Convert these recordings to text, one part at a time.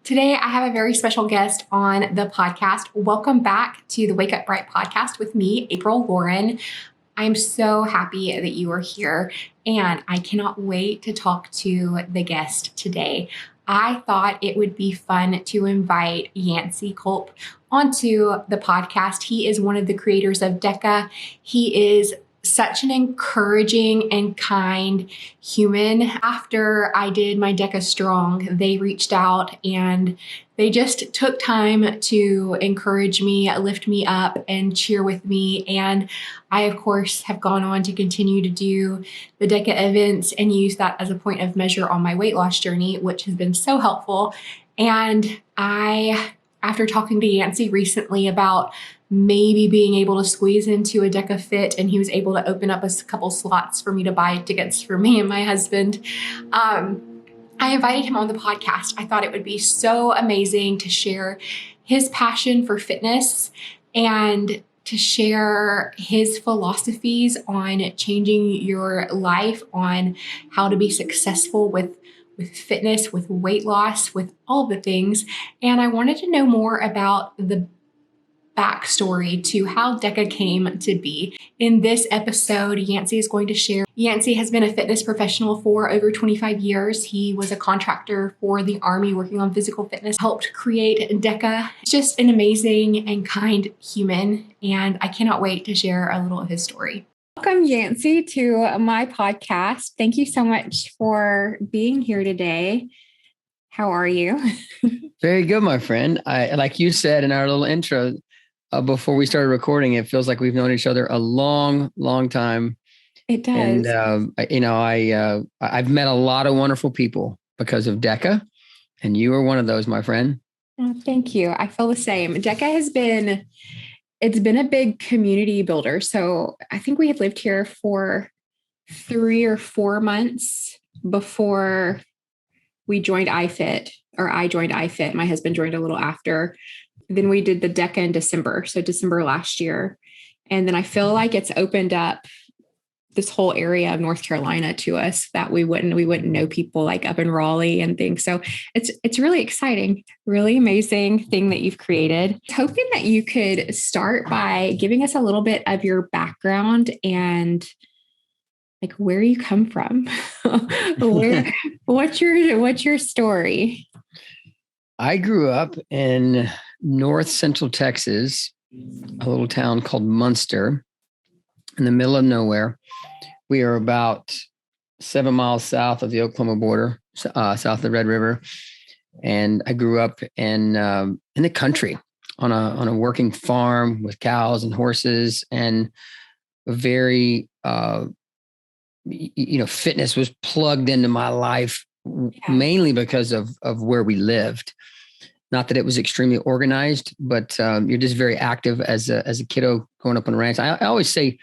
Today, I have a very special guest on the podcast. Welcome back to the Wake Up Bright podcast with me, April Lauren. I'm so happy that you are here, and I cannot wait to talk to the guest today. I thought it would be fun to invite Yancy Culp onto the podcast. He is one of the creators of DEKA. He is such an encouraging and kind human. After I did my DEKA Strong, they reached out and they just took time to encourage me, lift me up, and cheer with me. And I, of course, have gone on to continue to do the DEKA events and use that as a point of measure on my weight loss journey, which has been so helpful. And after talking to Yancy recently about maybe being able to squeeze into a DEKAFIT, and he was able to open up a couple slots for me to buy tickets for me and my husband, I invited him on the podcast. I thought it would be so amazing to share his passion for fitness and to share his philosophies on changing your life, on how to be successful with fitness, with weight loss, with all the things. And I wanted to know more about the backstory to how DEKA came to be. In this episode, Yancy is going to share. Yancy has been a fitness professional for over 25 years. He was a contractor for the Army working on physical fitness, helped create DEKA. Just an amazing and kind human, and I cannot wait to share a little of his story. Welcome, Yancy, to my podcast. Thank you so much for being here today. How are you? Very good, my friend. Like you said in our little intro, before we started recording, it feels like we've known each other a long, long time. It does. And, I've met a lot of wonderful people because of DEKA, and you are one of those, my friend. Oh, thank you. I feel the same. DEKA it's been a big community builder. So I think we had lived here for 3 or 4 months before we joined iFit, or I joined iFit. My husband joined a little after. Then we did the DEKA in December. So December last year. And then I feel like it's opened up this whole area of North Carolina to us that we wouldn't know people like up in Raleigh and things. So it's really exciting, really amazing thing that you've created. Hoping that you could start by giving us a little bit of your background and like where you come from. What's your story? I grew up in North Central Texas, a little town called Munster, in the middle of nowhere. We are about 7 miles south of the Oklahoma border, south of the Red River. And I grew up in the country on a working farm with cows and horses, and a very, fitness was plugged into my life, mainly because of where we lived. Not that it was extremely organized, but you're just very active as a kiddo growing up on the ranch. I always say,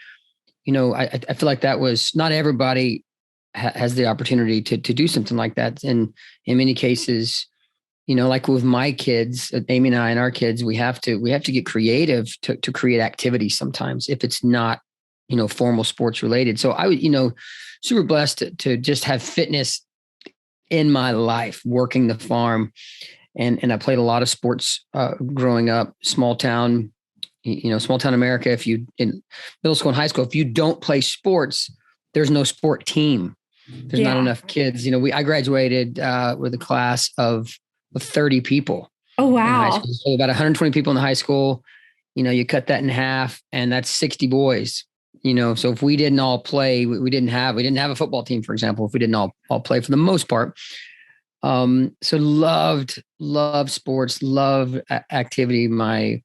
I feel like that was not everybody has the opportunity to do something like that. And in many cases, like with my kids, Amy and I and our kids, we have to get creative to create activities sometimes if it's not, formal sports related. So I was, super blessed to just have fitness in my life, working the farm. And I played a lot of sports growing up, small town America. If you in middle school and high school, if you don't play sports, there's no sport team. There's not enough kids. I graduated with a class of 30 people. Oh, wow. So about 120 people in the high school. You cut that in half, and that's 60 boys. So if we didn't all play, we didn't have a football team, for example, if we didn't all play for the most part. So loved sports, loved activity. My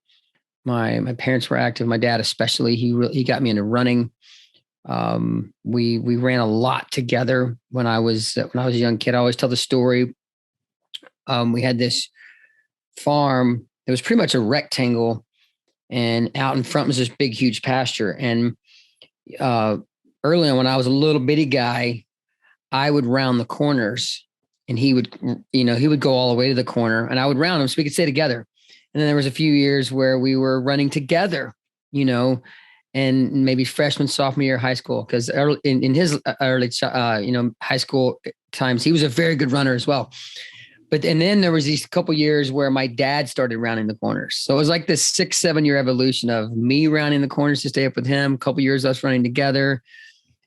parents were active. My dad, especially, he got me into running. We ran a lot together when I was a young kid. I always tell the story. We had this farm. It was pretty much a rectangle, and out in front was this big, huge pasture. And early on, when I was a little bitty guy, I would round the corners. And he would go all the way to the corner, and I would round him so we could stay together. And then there was a few years where we were running together, and maybe freshman, sophomore year of high school, because in his early, high school times, he was a very good runner as well. and then there was these couple years where my dad started rounding the corners. So it was like this 6-7 year evolution of me rounding the corners to stay up with him. A couple years us running together,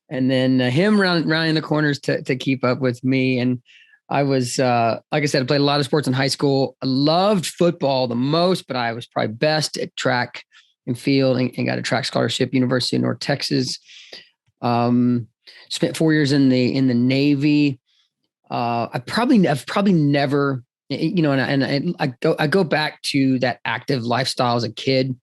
and then him rounding the corners to keep up with me. And I was, like I said, I played a lot of sports in high school. I loved football the most, but I was probably best at track and field, and got a track scholarship, University of North Texas. Spent 4 years in the Navy. I've probably never, and I go back to that active lifestyle as a kid,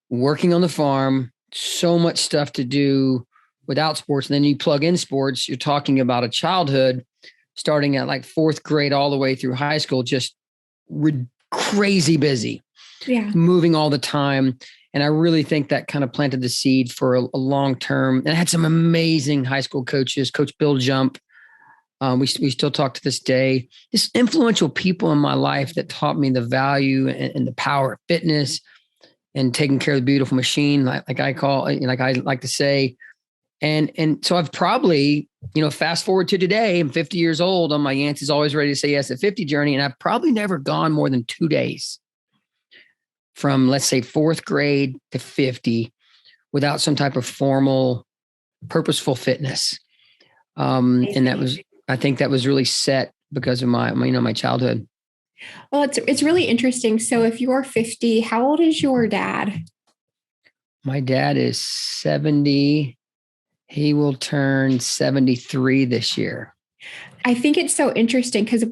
working on the farm, so much stuff to do without sports. And then you plug in sports, you're talking about a childhood starting at like 4th grade all the way through high school, just crazy busy, moving all the time. And I really think that kind of planted the seed for a long term. And I had some amazing high school coaches, Coach Bill Jump. We still talk to this day. Just influential people in my life that taught me the value and the power of fitness and taking care of the beautiful machine, like I like to say. And so I've probably, fast forward to today, I'm 50 years old on my Yancy's Always Ready to Say Yes at 50 journey. And I've probably never gone more than 2 days from, let's say, 4th grade to 50 without some type of formal, purposeful fitness. And I think that was really set because of my childhood. Well, it's really interesting. So if you're 50, how old is your dad? My dad is 70. He will turn 73 this year. I think it's so interesting because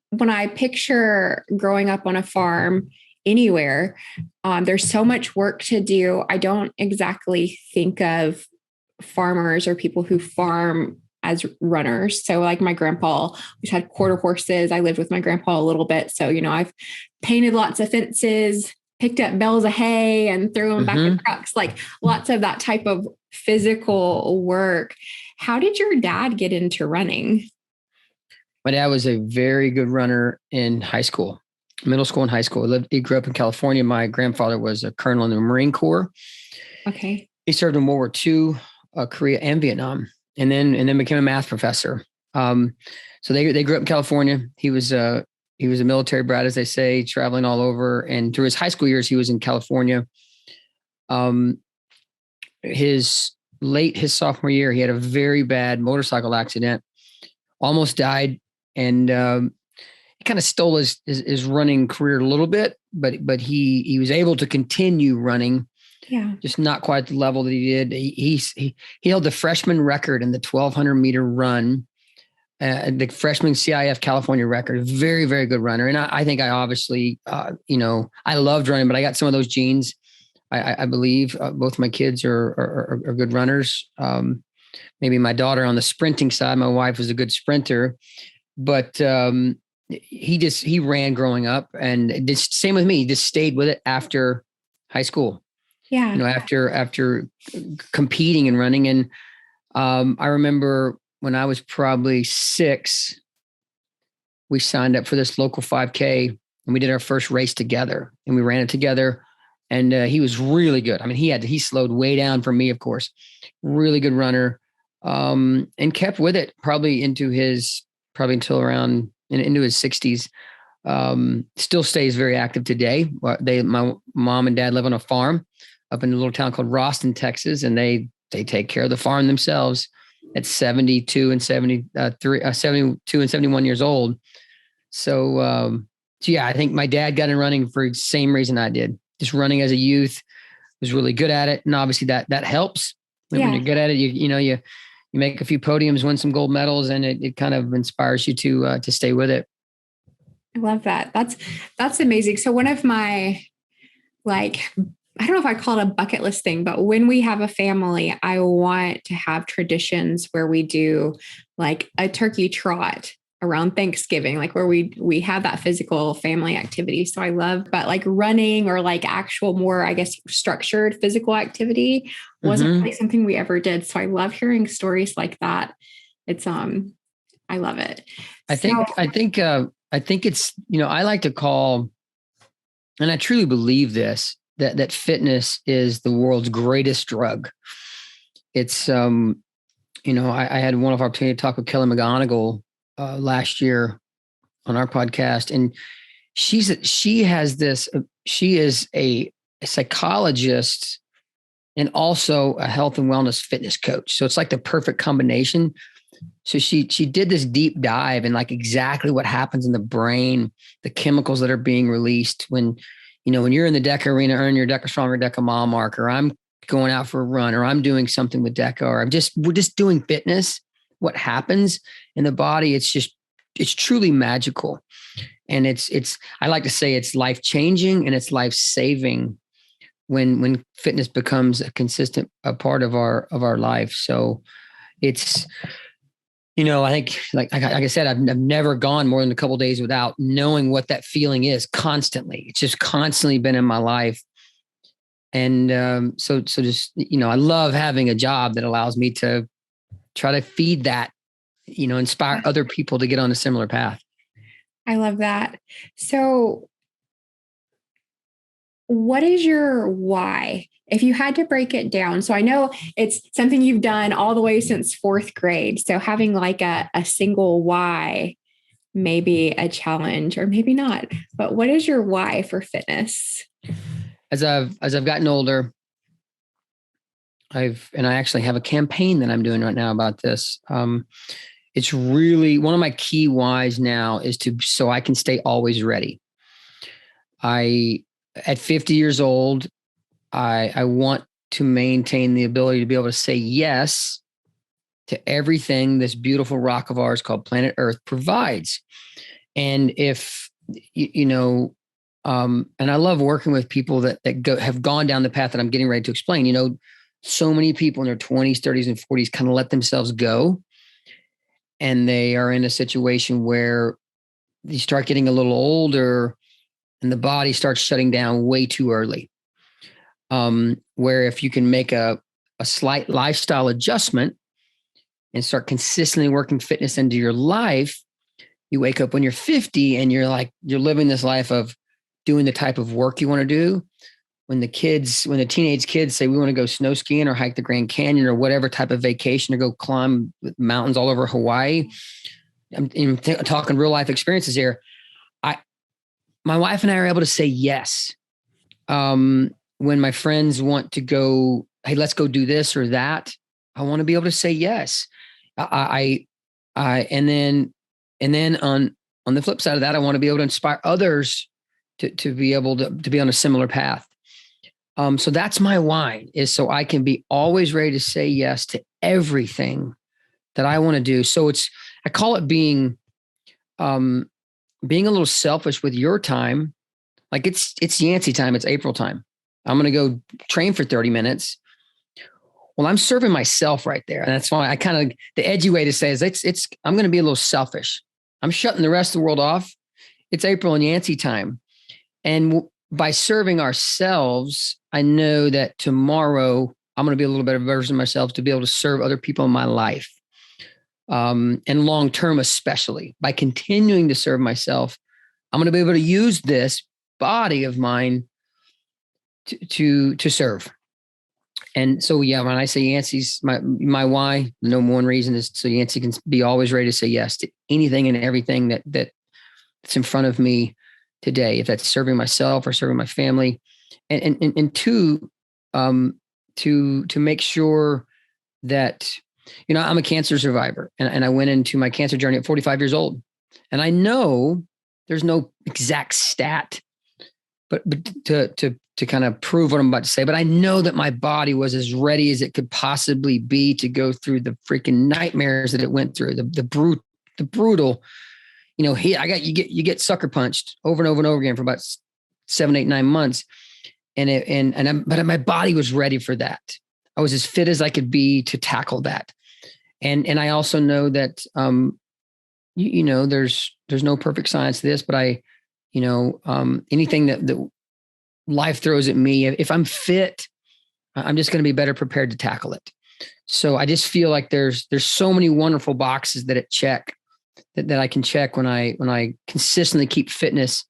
when I picture growing up on a farm anywhere, there's so much work to do. I don't exactly think of farmers or people who farm as runners. So like my grandpa, we had quarter horses. I lived with my grandpa a little bit. So, I've painted lots of fences, picked up bales of hay and threw them back in trucks, like lots of that type of physical work. How did your dad get into running? My dad was a very good runner in high school, middle school and high school. He grew up in California. My grandfather was a colonel in the Marine Corps. Okay. He served in World War II, Korea and Vietnam, and then became a math professor. So they grew up in California. He was a military brat, as they say, traveling all over. And through his high school years, he was in California. His sophomore year, he had a very bad motorcycle accident, almost died. And it kind of stole his running career a little bit, but he was able to continue running. Yeah, just not quite the level that he did. He held the freshman record in the 1,200 meter run, the freshman CIF California record. Very, very good runner. And I think I obviously, I loved running, but I got some of those genes. I believe both my kids are good runners. Maybe my daughter on the sprinting side, my wife was a good sprinter, but he ran growing up, and just same with me. Just stayed with it after high school. Yeah, after competing and running, and I remember when I was probably 6, we signed up for this local 5K, and we did our first race together, and we ran it together. And he was really good. I mean, he slowed way down from me, of course. Really good runner, and kept with it probably until around into his 60s. Still stays very active today. My mom and dad live on a farm up in a little town called Roston, Texas, and they take care of the farm themselves at 72 and 71 years old. So yeah, I think my dad got in running for the same reason I did. Just running as a youth, was really good at it, and obviously that helps. When you're good at it, you make a few podiums, win some gold medals, and it kind of inspires you to stay with it. I love that. That's amazing. So one of my, I don't know if I call it a bucket list thing, but when we have a family, I want to have traditions where we do like a turkey trot around Thanksgiving, like where we have that physical family activity. So I love, but like running or like actual more, I guess, structured physical activity wasn't really something we ever did. So I love hearing stories like that. It's, I love it. I think it's, I like to call, and I truly believe this, that fitness is the world's greatest drug. It's, I had one opportunity to talk with Kelly McGonigal last year on our podcast, and she is a psychologist and also a health and wellness fitness coach. So it's like the perfect combination. So she did this deep dive in like exactly what happens in the brain, the chemicals that are being released when you're in the DEKA arena, earning your DEKA Strong or DEKA Mile mark, or I'm going out for a run, or I'm doing something with DEKA, or we're just doing fitness. What happens in the body? It's truly magical. And I like to say it's life changing and it's life saving when fitness becomes a consistent part of our life. So it's, I think like I said, I've never gone more than a couple of days without knowing what that feeling is constantly. It's just constantly been in my life. And so just, I love having a job that allows me to try to feed that, inspire other people to get on a similar path. I love that. So what is your why? If you had to break it down, so I know it's something you've done all the way since fourth grade. So having like a single why may be a challenge or maybe not, but what is your why for fitness? As I've gotten older, I actually have a campaign that I'm doing right now about this. It's really one of my key whys now is so I can stay always ready. At 50 years old, I want to maintain the ability to be able to say yes to everything this beautiful rock of ours called planet Earth provides. And if, and I love working with people that have gone down the path that I'm getting ready to explain. So many people in their 20s, 30s, and 40s kind of let themselves go. And they are in a situation where you start getting a little older and the body starts shutting down way too early. Where if you can make a slight lifestyle adjustment and start consistently working fitness into your life, you wake up when you're 50 and you're living this life of doing the type of work you want to do. When the teenage kids say we want to go snow skiing or hike the Grand Canyon or whatever type of vacation or go climb mountains all over Hawaii, I'm talking real life experiences here. My wife and I are able to say yes. When my friends want to go, hey, let's go do this or that, I want to be able to say yes. And then on the flip side of that, I want to be able to inspire others to be able to be on a similar path. So that's my why, is so I can be always ready to say yes to everything that I want to do. So I call it being a little selfish with your time. Like it's Yancy time. It's April time. I'm going to go train for 30 minutes. Well, I'm serving myself right there. And that's why the edgy way to say is I'm going to be a little selfish. I'm shutting the rest of the world off. It's April and Yancy time. And by serving ourselves, I know that tomorrow I'm going to be a little better version of myself to be able to serve other people in my life. And long-term, especially by continuing to serve myself, I'm going to be able to use this body of mine to serve. And so, yeah, when I say Yancy's my why, the number one reason is so Yancy can be always ready to say yes to anything and everything that's in front of me today, if that's serving myself or serving my family, and two, to make sure that, I'm a cancer survivor, and I went into my cancer journey at 45 years old, and I know there's no exact stat, but to kind of prove what I'm about to say, but I know that my body was as ready as it could possibly be to go through the freaking nightmares that it went through, the brutal, you get sucker punched over and over and over again for about 7, 8, 9 months. But my body was ready for that. I was as fit as I could be to tackle that. And I also know that, there's no perfect science to this, but anything that life throws at me, if I'm fit, I'm just going to be better prepared to tackle it. So I just feel like there's so many wonderful boxes that that I can check when I consistently keep fitness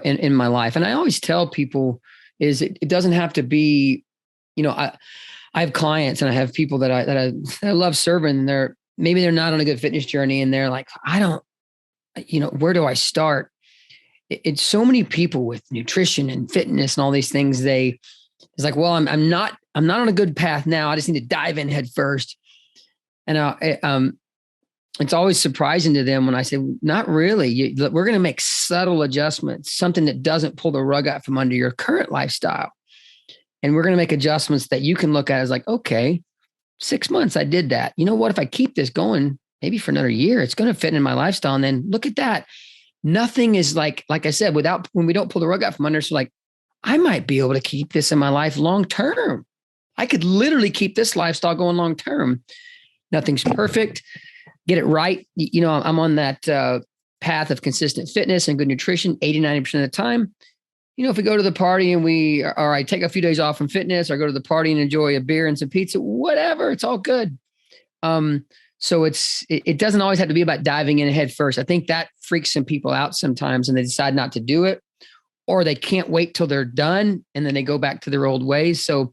in my life. And I always tell people is it doesn't have to be, I have clients and I have people that I love serving, and they're not on a good fitness journey, and they're like, I don't where do I start? It's so many people with nutrition and fitness and all these things. It's like, well, I'm not on a good path now. I just need to dive in head first. And it's always surprising to them when I say, not really. We're going to make subtle adjustments, something that doesn't pull the rug out from under your current lifestyle. And we're going to make adjustments that you can look at as like, okay, 6 months, I did that. You know what? If I keep this going, maybe for another year, it's going to fit in my lifestyle. And then look at that. Nothing is like I said, when we don't pull the rug out from under, it's like, I might be able to keep this in my life long-term. I could literally keep this lifestyle going long-term. Nothing's perfect. Get it right. I'm on that path of consistent fitness and good nutrition 80, 90% of the time. If we go to the party and I take a few days off from fitness, or go to the party and enjoy a beer and some pizza, whatever, it's all good. So it doesn't always have to be about diving in head first. I think that freaks some people out sometimes, and they decide not to do it, or they can't wait till they're done and then they go back to their old ways. So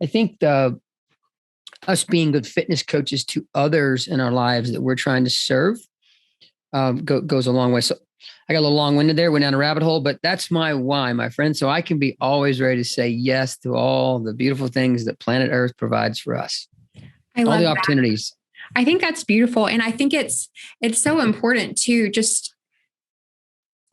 I think us being good fitness coaches to others in our lives that we're trying to serve goes a long way. So I got a little long-winded there, went down a rabbit hole, but that's my why, my friend. So I can be always ready to say yes to all the beautiful things that planet Earth provides for us. I love all the that. Opportunities. I think that's beautiful. And I think it's so important too, just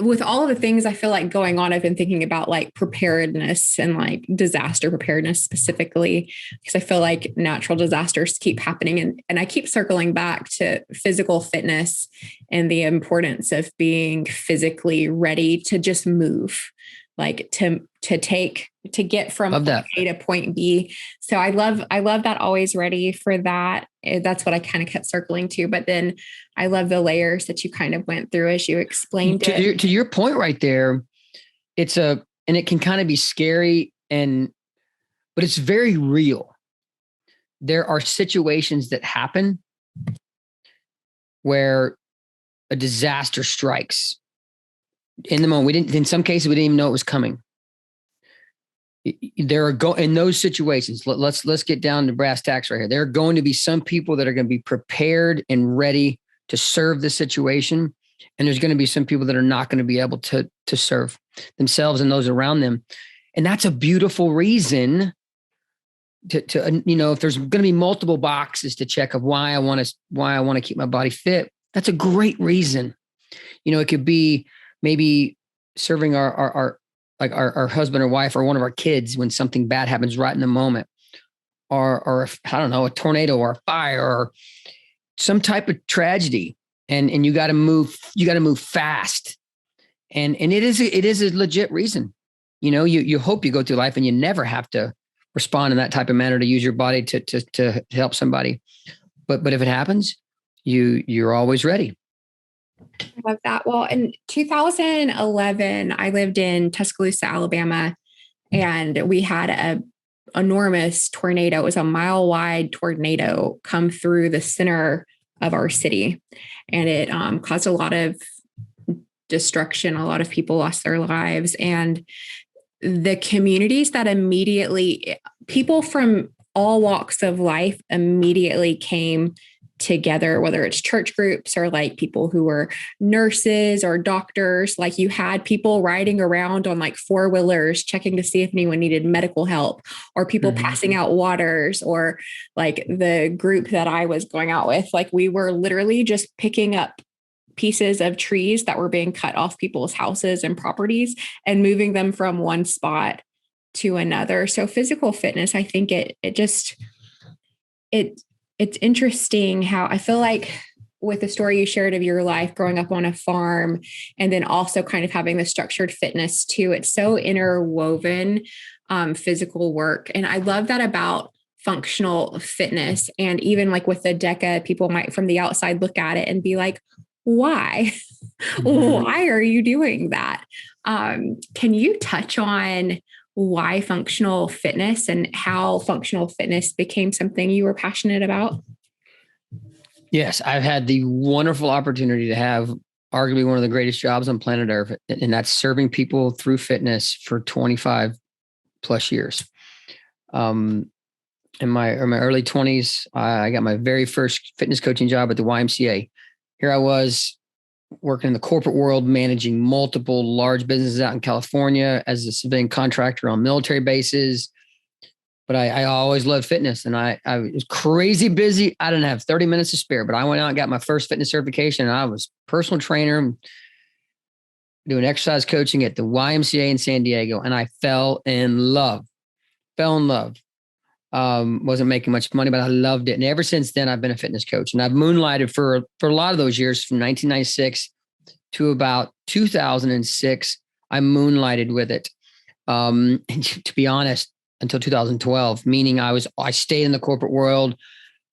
with all of the things I feel like going on. I've been thinking about like preparedness and like disaster preparedness specifically, because I feel like natural disasters keep happening. And I keep circling back to physical fitness and the importance of being physically ready to just move, like to get from point A to point B. So I love that, always ready for that. That's what I kind of kept circling to. But then I love the layers that you kind of went through as you explained it. To your point right there, and it can kind of be scary, but it's very real. There are situations that happen where a disaster strikes in the moment. In some cases, we didn't even know it was coming. In those situations, let's get down to brass tacks right here. There are going to be some people that are going to be prepared and ready to serve the situation. And there's going to be some people that are not going to be able to serve themselves and those around them. And that's a beautiful reason to if there's going to be multiple boxes to check of why I want to keep my body fit. That's a great reason. It could be maybe serving our husband or wife or one of our kids when something bad happens right in the moment, or I don't know, a tornado or a fire or some type of tragedy. And you got to move fast. And it is a legit reason. You hope you go through life and you never have to respond in that type of manner to use your body to help somebody. But if it happens, you're always ready. I love that. Well, in 2011, I lived in Tuscaloosa, Alabama, and we had a enormous tornado. It was a mile-wide tornado come through the center of our city, and it caused a lot of destruction. A lot of people lost their lives, and the communities that people from all walks of life immediately came together, whether it's church groups or like people who were nurses or doctors. Like you had people riding around on like four-wheelers checking to see if anyone needed medical help, or people passing out waters, or like the group that I was going out with, like we were literally just picking up pieces of trees that were being cut off people's houses and properties and moving them from one spot to another. So physical fitness, I think it's interesting how I feel like with the story you shared of your life growing up on a farm, and then also kind of having the structured fitness too, it's so interwoven, physical work. And I love that about functional fitness. And even like with the DEKA, people might from the outside look at it and be like, why? Why are you doing that? Can you touch on why functional fitness and how functional fitness became something you were passionate about? Yes, I've had the wonderful opportunity to have arguably one of the greatest jobs on planet Earth, and that's serving people through fitness for 25 plus years. In my early 20s, I got my very first fitness coaching job at the YMCA. Here I was working in the corporate world, managing multiple large businesses out in California as a civilian contractor on military bases. But I always loved fitness, and I was crazy busy. I didn't have 30 minutes to spare, but I went out and got my first fitness certification. And I was personal trainer doing exercise coaching at the YMCA in San Diego. And I fell in love. Wasn't making much money, but I loved it. And ever since then, I've been a fitness coach, and I've moonlighted for a lot of those years from 1996 to about 2006. I moonlighted with it. And to be honest, until 2012, meaning I stayed in the corporate world,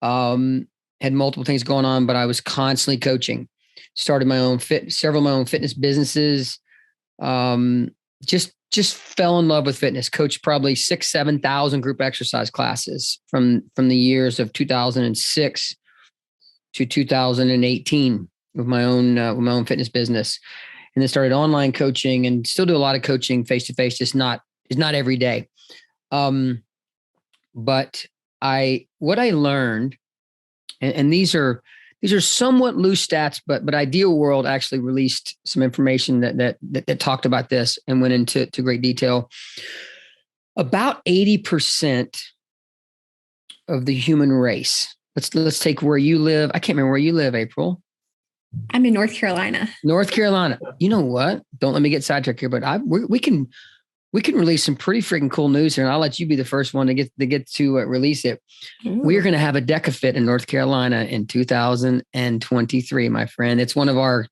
had multiple things going on, but I was constantly coaching. Started several of my own fitness businesses. Just fell in love with fitness. Coached probably 7,000 group exercise classes from the years of 2006 to 2018 with my own fitness business, and then started online coaching and still do a lot of coaching face to face. Just not every day. But what I learned, and these are somewhat loose stats, but Ideal World actually released some information that talked about this and went into great detail. About 80% of the human race. Let's take where you live. I can't remember where you live, April. I'm in North Carolina. North Carolina. You know what? Don't let me get sidetracked here, but we can release some pretty freaking cool news here, and I'll let you be the first one to get to release it. Ooh. We're going to have a DEKAFIT in North Carolina in 2023, my friend. It's one of our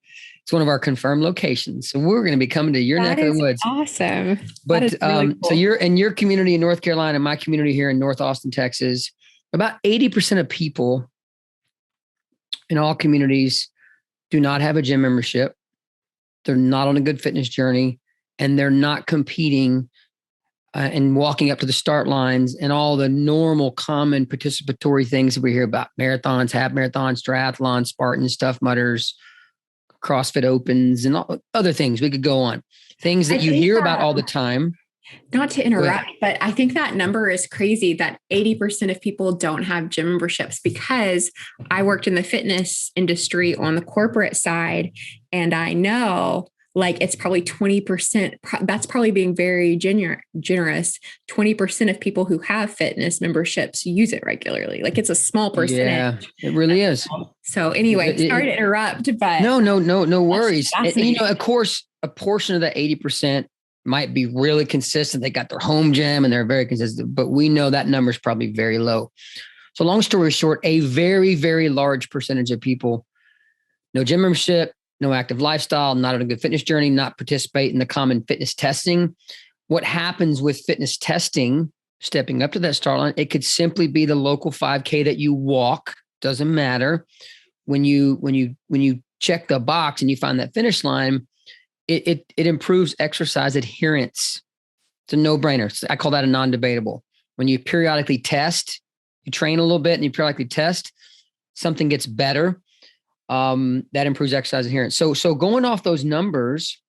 confirmed locations. So we're going to be coming to your neck of the woods. Awesome. But really cool. So you're in your community in North Carolina, my community here in North Austin, Texas. About 80% of people in all communities do not have a gym membership. They're not on a good fitness journey. And they're not competing and walking up to the start lines and all the normal common participatory things that we hear about: marathons, half marathons, triathlons, Spartans, Tough Mudders, CrossFit Opens, and all other things. We could go on. Things that you hear about all the time. Not to interrupt, but I think that number is crazy that 80% of people don't have gym memberships, because I worked in the fitness industry on the corporate side, and I know it's probably 20%. That's probably being very generous. 20% of people who have fitness memberships use it regularly. It's a small percentage. Yeah, it really is. So anyway, sorry to interrupt, but no worries. And, of course, a portion of that 80% might be really consistent. They got their home gym and they're very consistent, but we know that number is probably very low. So long story short, a very, very large percentage of people, no gym membership, no active lifestyle, not on a good fitness journey, not participate in the common fitness testing. What happens with fitness testing, stepping up to that start line, it could simply be the local 5K that you walk. Doesn't matter. When you check the box and you find that finish line, it improves exercise adherence. It's a no-brainer. I call that a non-debatable. When you periodically test, you train a little bit and you periodically test, something gets better. That improves exercise adherence. So going off those numbers,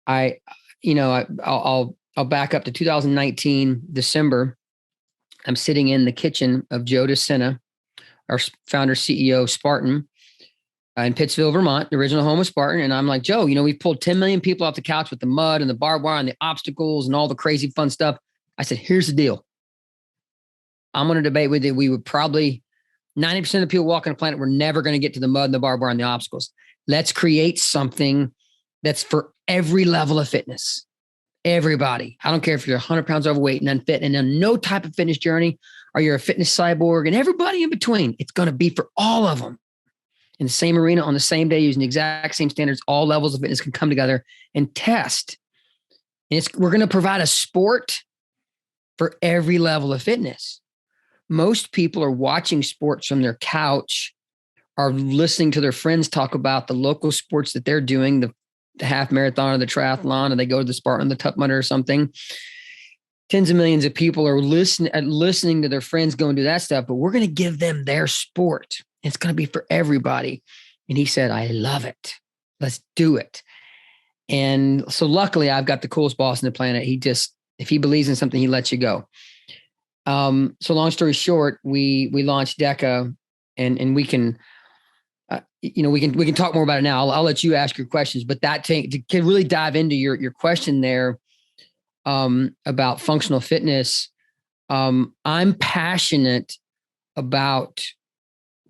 I'll back up to 2019, December. I'm sitting in the kitchen of Joe DeSena, our founder, CEO of Spartan, in Pittsville, Vermont, the original home of Spartan. And I'm like, Joe, we've pulled 10 million people off the couch with the mud and the barbed wire and the obstacles and all the crazy fun stuff. I said, here's the deal. I'm going to debate with you. We would probably 90% of the people walking the planet, we're never going to get to the mud and the barbed wire and the obstacles. Let's create something that's for every level of fitness. Everybody. I don't care if you're 100 pounds overweight and unfit and on no type of fitness journey, or you're a fitness cyborg, and everybody in between. It's going to be for all of them in the same arena on the same day, using the exact same standards. All levels of fitness can come together and test. And we're going to provide a sport for every level of fitness. Most people are watching sports from their couch, are listening to their friends talk about the local sports that they're doing, the half marathon or the triathlon, or they go to the Spartan, the Tough Mudder or something. Tens of millions of people are listening to their friends go and do that stuff, but we're going to give them their sport. It's going to be for everybody. And he said, I love it. Let's do it. And so luckily I've got the coolest boss on the planet. If he believes in something, he lets you go. So long story short, we launched DEKA, and we can we can talk more about it now. I'll let you ask your questions, but to really dive into your question there, about functional fitness. I'm passionate about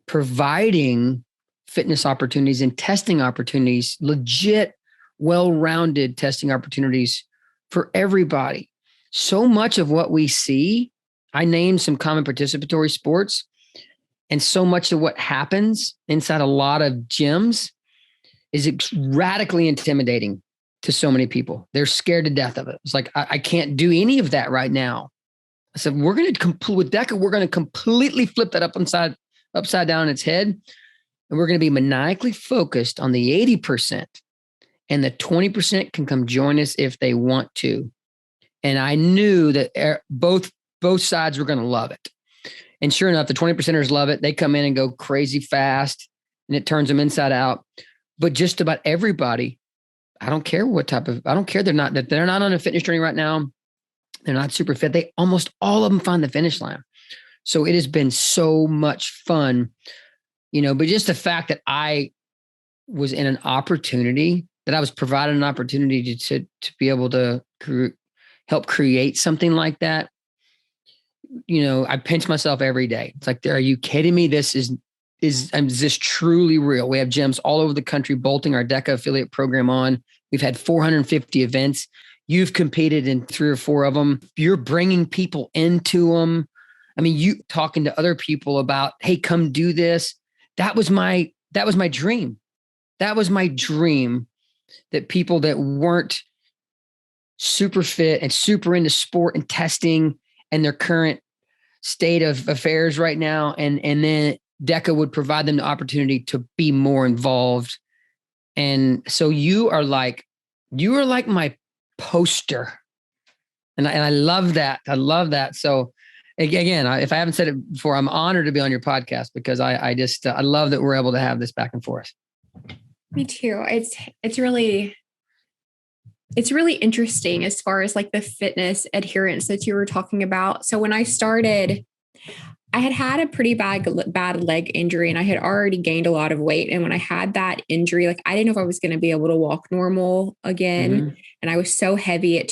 providing fitness opportunities and testing opportunities, legit, well-rounded testing opportunities for everybody. So much of what we see, I named some common participatory sports, and so much of what happens inside a lot of gyms is radically intimidating to so many people. They're scared to death of it. It's like, I can't do any of that right now. I said, with DEKA, we're going to completely flip that upside down in its head. And we're going to be maniacally focused on the 80%, and the 20% can come join us if they want to. And I knew that both sides were going to love it. And sure enough, the 20%ers love it. They come in and go crazy fast, and it turns them inside out. But just about everybody, I don't care. They're not on a fitness journey right now. They're not super fit. Almost all of them find the finish line. So it has been so much fun, but just the fact that I was in an opportunity, that I was provided an opportunity to be able to help create something like that. I pinch myself every day. It's like, are you kidding me? Is this truly real? We have gyms all over the country bolting our DEKA affiliate program on. We've had 450 events. You've competed in 3 or 4 of them. You're bringing people into them. I mean, you talking to other people about, hey, come do this. That was my dream. That was my dream, that people that weren't super fit and super into sport and testing and their current state of affairs right now, and then DEKA would provide them the opportunity to be more involved. And so you are like my poster, and I love that. I love that. So again, if I haven't said it before, I'm honored to be on your podcast, because I love that we're able to have this back and forth. Me too. It's really interesting as far as like the fitness adherence that you were talking about. So when I started, I had a pretty bad leg injury, and I had already gained a lot of weight. And when I had that injury, like, I didn't know if I was going to be able to walk normal again. Mm-hmm. And I was so heavy.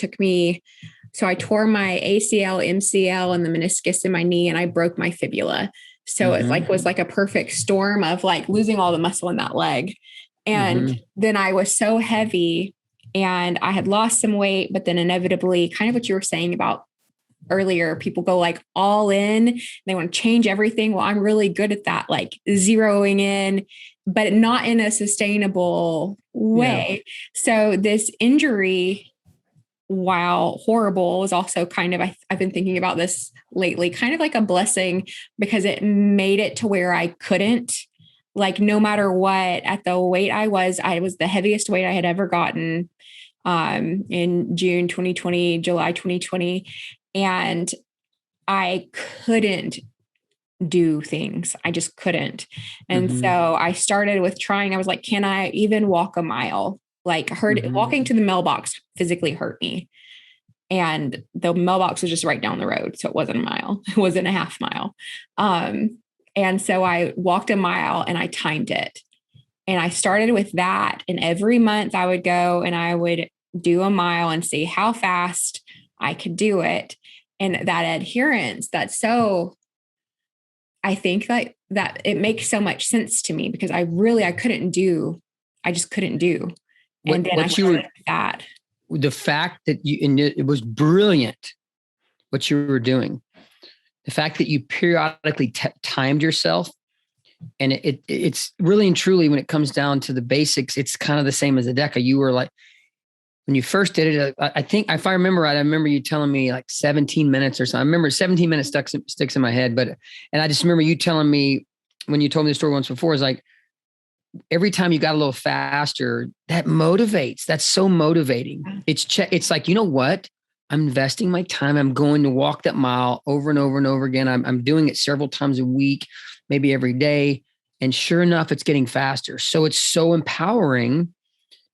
So I tore my ACL, MCL, and the meniscus in my knee, and I broke my fibula. So mm-hmm. It was like a perfect storm of like losing all the muscle in that leg. And mm-hmm. then I was so heavy, and I had lost some weight, but then inevitably, kind of what you were saying about earlier, people go like all in, they want to change everything. Well, I'm really good at that, like zeroing in, but not in a sustainable way. Yeah. So this injury, while horrible, was also kind of, I've been thinking about this lately, kind of like a blessing, because it made it to where I couldn't, like, no matter what, at the weight I was the heaviest weight I had ever gotten in June 2020, July 2020. And I couldn't do things. I just couldn't. And mm-hmm. so I started with trying. I was like, can I even walk a mile? Like, mm-hmm. walking to the mailbox physically hurt me. And the mailbox was just right down the road. So it wasn't a mile. It wasn't a half mile. And so I walked a mile, and I timed it. And I started with that. And every month I would go and I would do a mile and see how fast I could do it. And that adherence, I think that it makes so much sense to me, because I just couldn't do. And then I started with that. The fact that it was brilliant what you were doing. The fact that you periodically timed yourself, and it's really and truly, when it comes down to the basics, it's kind of the same as the DEKA. You were like, when you first did it, I think, if I remember right, I remember you telling me like 17 minutes or something. I remember 17 minutes sticks in my head, and I just remember you telling me, when you told me the story once before, is like, every time you got a little faster, that motivates. That's so motivating. It's like, you know what? I'm investing my time. I'm going to walk that mile over and over and over again. I'm doing it several times a week, maybe every day. And sure enough, it's getting faster. So it's so empowering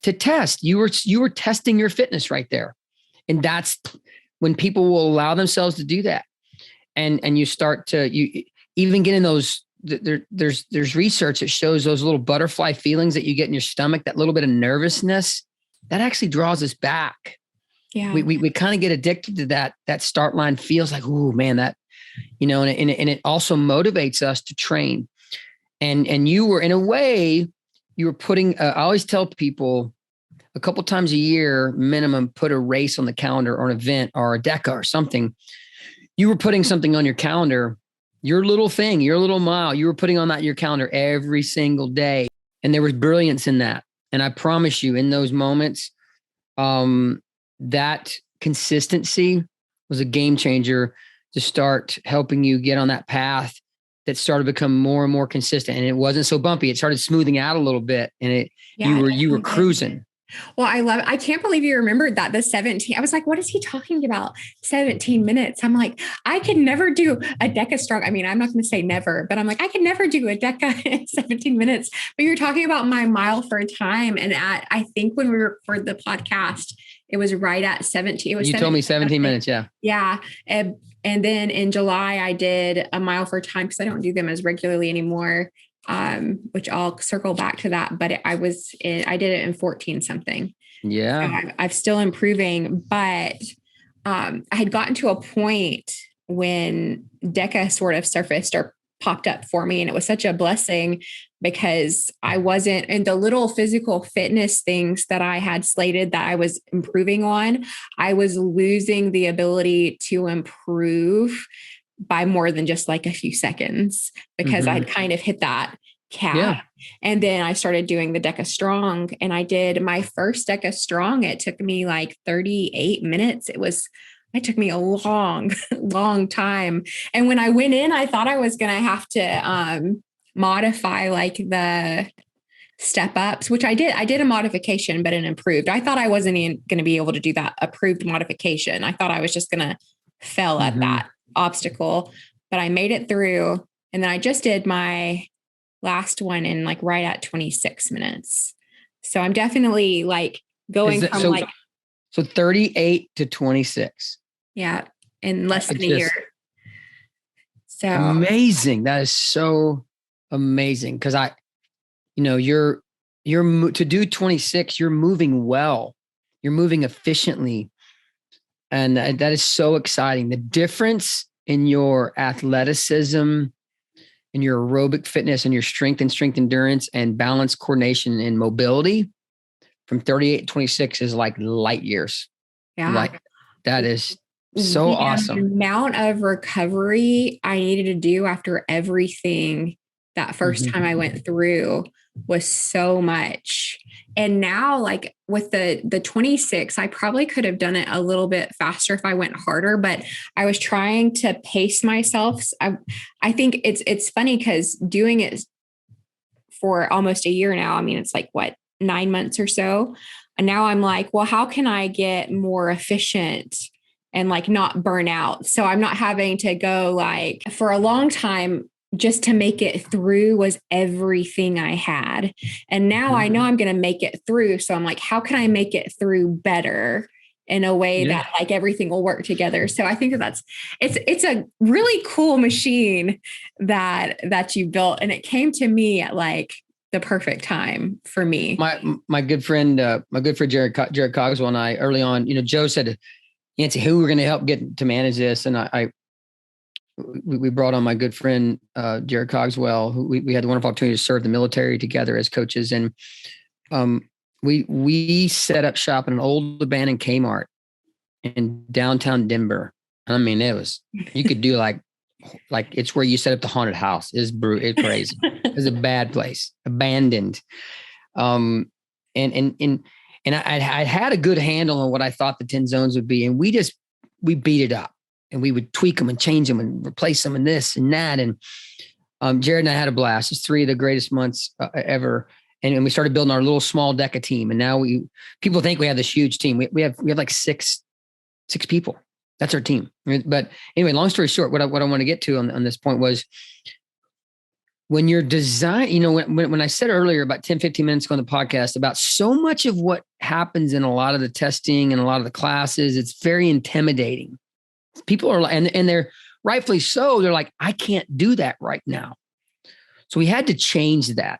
to test. You were testing your fitness right there. And that's when people will allow themselves to do that. And you start to, you even get in those there's research that shows those little butterfly feelings that you get in your stomach, that little bit of nervousness, that actually draws us back. Yeah. We kind of get addicted to that. That start line feels like, oh man, that, and it also motivates us to train. And you were, in a way, you were putting, I always tell people a couple times a year, minimum, put a race on the calendar or an event or a DEKA or something. You were putting something on your calendar, your little thing, your little mile, you were putting on that your calendar every single day. And there was brilliance in that. And I promise you, in those moments, that consistency was a game changer to start helping you get on that path that started to become more and more consistent. And it wasn't so bumpy. It started smoothing out a little bit, and you were cruising. Well, I love it. I can't believe you remembered that, the 17. I was like, what is he talking about? 17 minutes. I'm like, I could never do a DEKA strong. I mean, I'm not going to say never, but I'm like, I could never do a DEKA in 17 minutes. But you're talking about my mile for time. And I think when we recorded the podcast, it was right at 17. It was you told me 17 minutes. Yeah. Yeah. And then in July, I did a mile for time because I don't do them as regularly anymore. Which I'll circle back to that, but I did it in 14 something. Yeah. So I'm still improving, but, I had gotten to a point when DEKA sort of surfaced or popped up for me. And it was such a blessing because I wasn't in the little physical fitness things that I had slated that I was improving on. I was losing the ability to improve by more than just like a few seconds because I'd kind of hit that cap. Yeah. And then I started doing the DEKA strong, and I did my first DEKA strong. It took me like 38 minutes. It took me a long, long time. And when I went in, I thought I was going to have to, modify like the step ups, which I did. I did a modification, but it improved. I thought I wasn't even going to be able to do that approved modification. I thought I was just going to fail at that obstacle, but I made it through. And then I just did my last one in like right at 26 minutes. So I'm definitely like going so 38 to 26. Yeah. In less than a year. So amazing. That is so amazing. Cause you're to do 26, you're moving well, you're moving efficiently. And that is so exciting. The difference in your athleticism and your aerobic fitness and your strength endurance and balance, coordination and mobility from 38 to 26 is like light years. Yeah. Like that is so awesome. The amount of recovery I needed to do after everything that first time I went through was so much. And now like with the 26, I probably could have done it a little bit faster if I went harder, but I was trying to pace myself. I think it's funny because doing it for almost a year now, I mean, it's like 9 months or so. And now I'm like, well, how can I get more efficient and like not burn out? So I'm not having to go like for a long time. Just to make it through was everything I had. And now I know I'm going to make it through. So I'm like, how can I make it through better in a way that like everything will work together? So I think it's a really cool machine that you built. And it came to me at like the perfect time for me. My good friend Jared Cogswell and I early on, Joe said, Yancy, who we're going to help get to manage this. And we brought on my good friend, Jared Cogswell, who we had the wonderful opportunity to serve the military together as coaches. And we set up shop in an old abandoned Kmart in downtown Denver. I mean, you could do like it's where you set up the haunted house. It's crazy. It's a bad place, abandoned. And I had a good handle on what I thought the 10 zones would be. And we beat it up. And we would tweak them and change them and replace them and this and that. And Jared and I had a blast. It's 3 of the greatest months ever. And we started building our little small DEKA team. And now people think we have this huge team. We have like six people. That's our team. But anyway, long story short, what I want to get to on this point was when you're when I said earlier about 10, 15 minutes ago on the podcast about so much of what happens in a lot of the testing and a lot of the classes, it's very intimidating. People are and they're rightfully so. They're like, I can't do that right now. So we had to change that.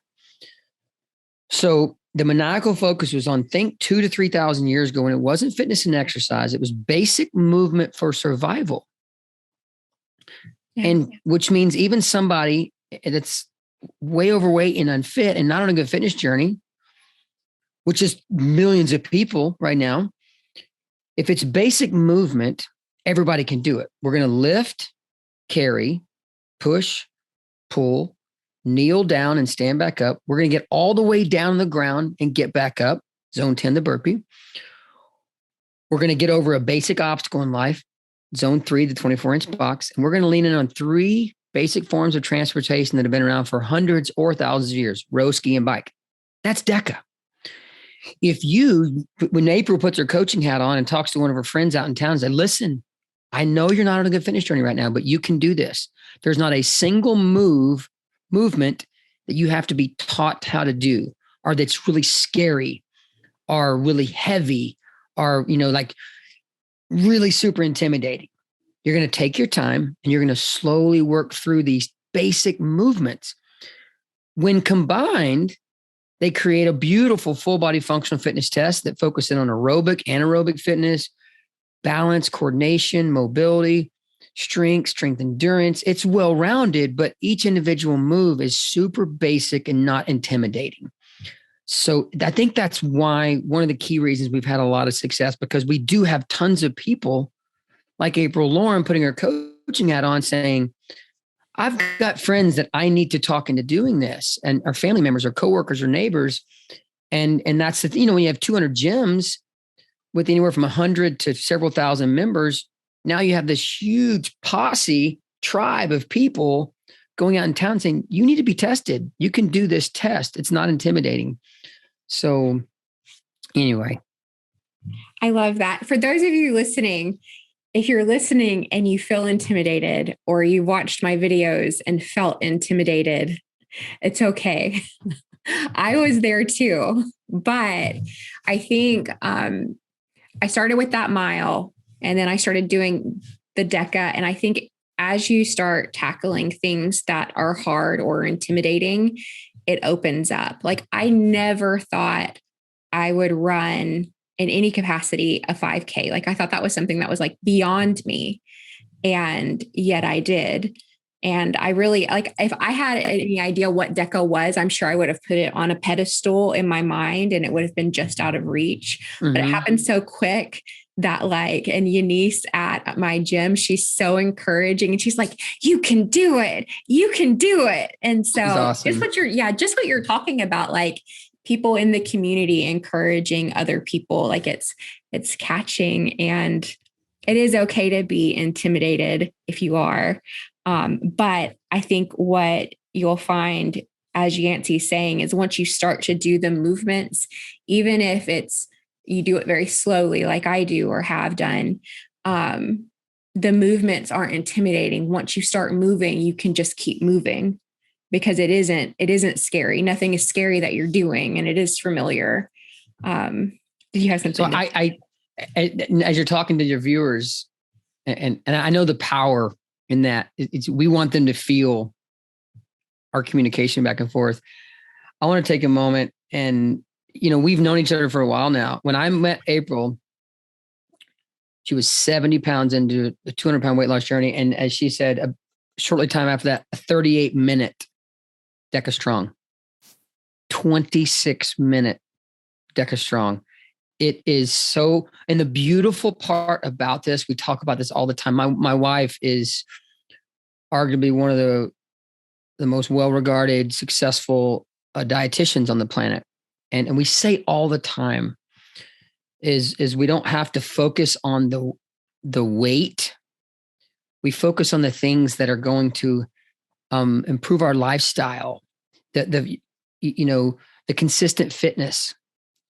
So the maniacal focus was on think 2,000 to 3,000 years ago when it wasn't fitness and exercise. It was basic movement for survival. And which means even somebody that's way overweight and unfit and not on a good fitness journey, which is millions of people right now, if it's basic movement, everybody can do it. We're going to lift, carry, push, pull, kneel down and stand back up. We're going to get all the way down on the ground and get back up. Zone 10, the burpee. We're going to get over a basic obstacle in life. Zone 3, the 24-inch box. And we're going to lean in on 3 basic forms of transportation that have been around for hundreds or thousands of years: row, ski, and bike. That's DEKA. When April puts her coaching hat on and talks to one of her friends out in town and says, listen, I know you're not on a good fitness journey right now, but you can do this. There's not a single movement that you have to be taught how to do, or that's really scary, or really heavy, or, like really super intimidating. You're going to take your time and you're going to slowly work through these basic movements. When combined, they create a beautiful full body functional fitness test that focuses on aerobic, anaerobic fitness, balance, coordination, mobility, strength endurance. It's well-rounded, but each individual move is super basic and not intimidating. So I think that's why one of the key reasons we've had a lot of success, because we do have tons of people like April Lauren putting her coaching hat on saying, I've got friends that I need to talk into doing this, and our family members or coworkers or neighbors. And that's the thing, when you have 200 gyms with anywhere from 100 to several thousand members, now you have this huge posse tribe of people going out in town saying, you need to be tested. You can do this test. It's not intimidating. So anyway. I love that. For those of you listening, if you're listening and you feel intimidated, or you watched my videos and felt intimidated, it's okay. I was there too, but I think I started with that mile, and then I started doing the DEKA. And I think as you start tackling things that are hard or intimidating, it opens up. Like, I never thought I would run in any capacity a 5K. Like, I thought that was something that was like beyond me. And yet I did. And I really, like, if I had any idea what DEKA was, I'm sure I would have put it on a pedestal in my mind and it would have been just out of reach. Mm-hmm. But it happened so quick that, like, and Eunice at my gym, she's so encouraging, and she's like, you can do it. You can do it. And so awesome. just what you're talking about, like people in the community encouraging other people, like it's catching, and it is okay to be intimidated if you are. But I think what you'll find, as Yancy's saying, is once you start to do the movements, even if you do it very slowly, like I do or have done, the movements aren't intimidating. Once you start moving, you can just keep moving, because it isn't scary. Nothing is scary that you're doing, and it is familiar. Did you have something? So I as you're talking to your viewers, and I know the power in that, we want them to feel our communication back and forth. I want to take a moment, and we've known each other for a while now. When I met April, she was 70 pounds into the 200-pound weight loss journey. And as she said, shortly time after that, a 38-minute DEKA Strong, 26-minute DEKA Strong. It is so, and the beautiful part about this, we talk about this all the time. My wife is arguably one of the most well-regarded, successful dietitians on the planet. And we say all the time is we don't have to focus on the weight. We focus on the things that are going to improve our lifestyle, the consistent fitness.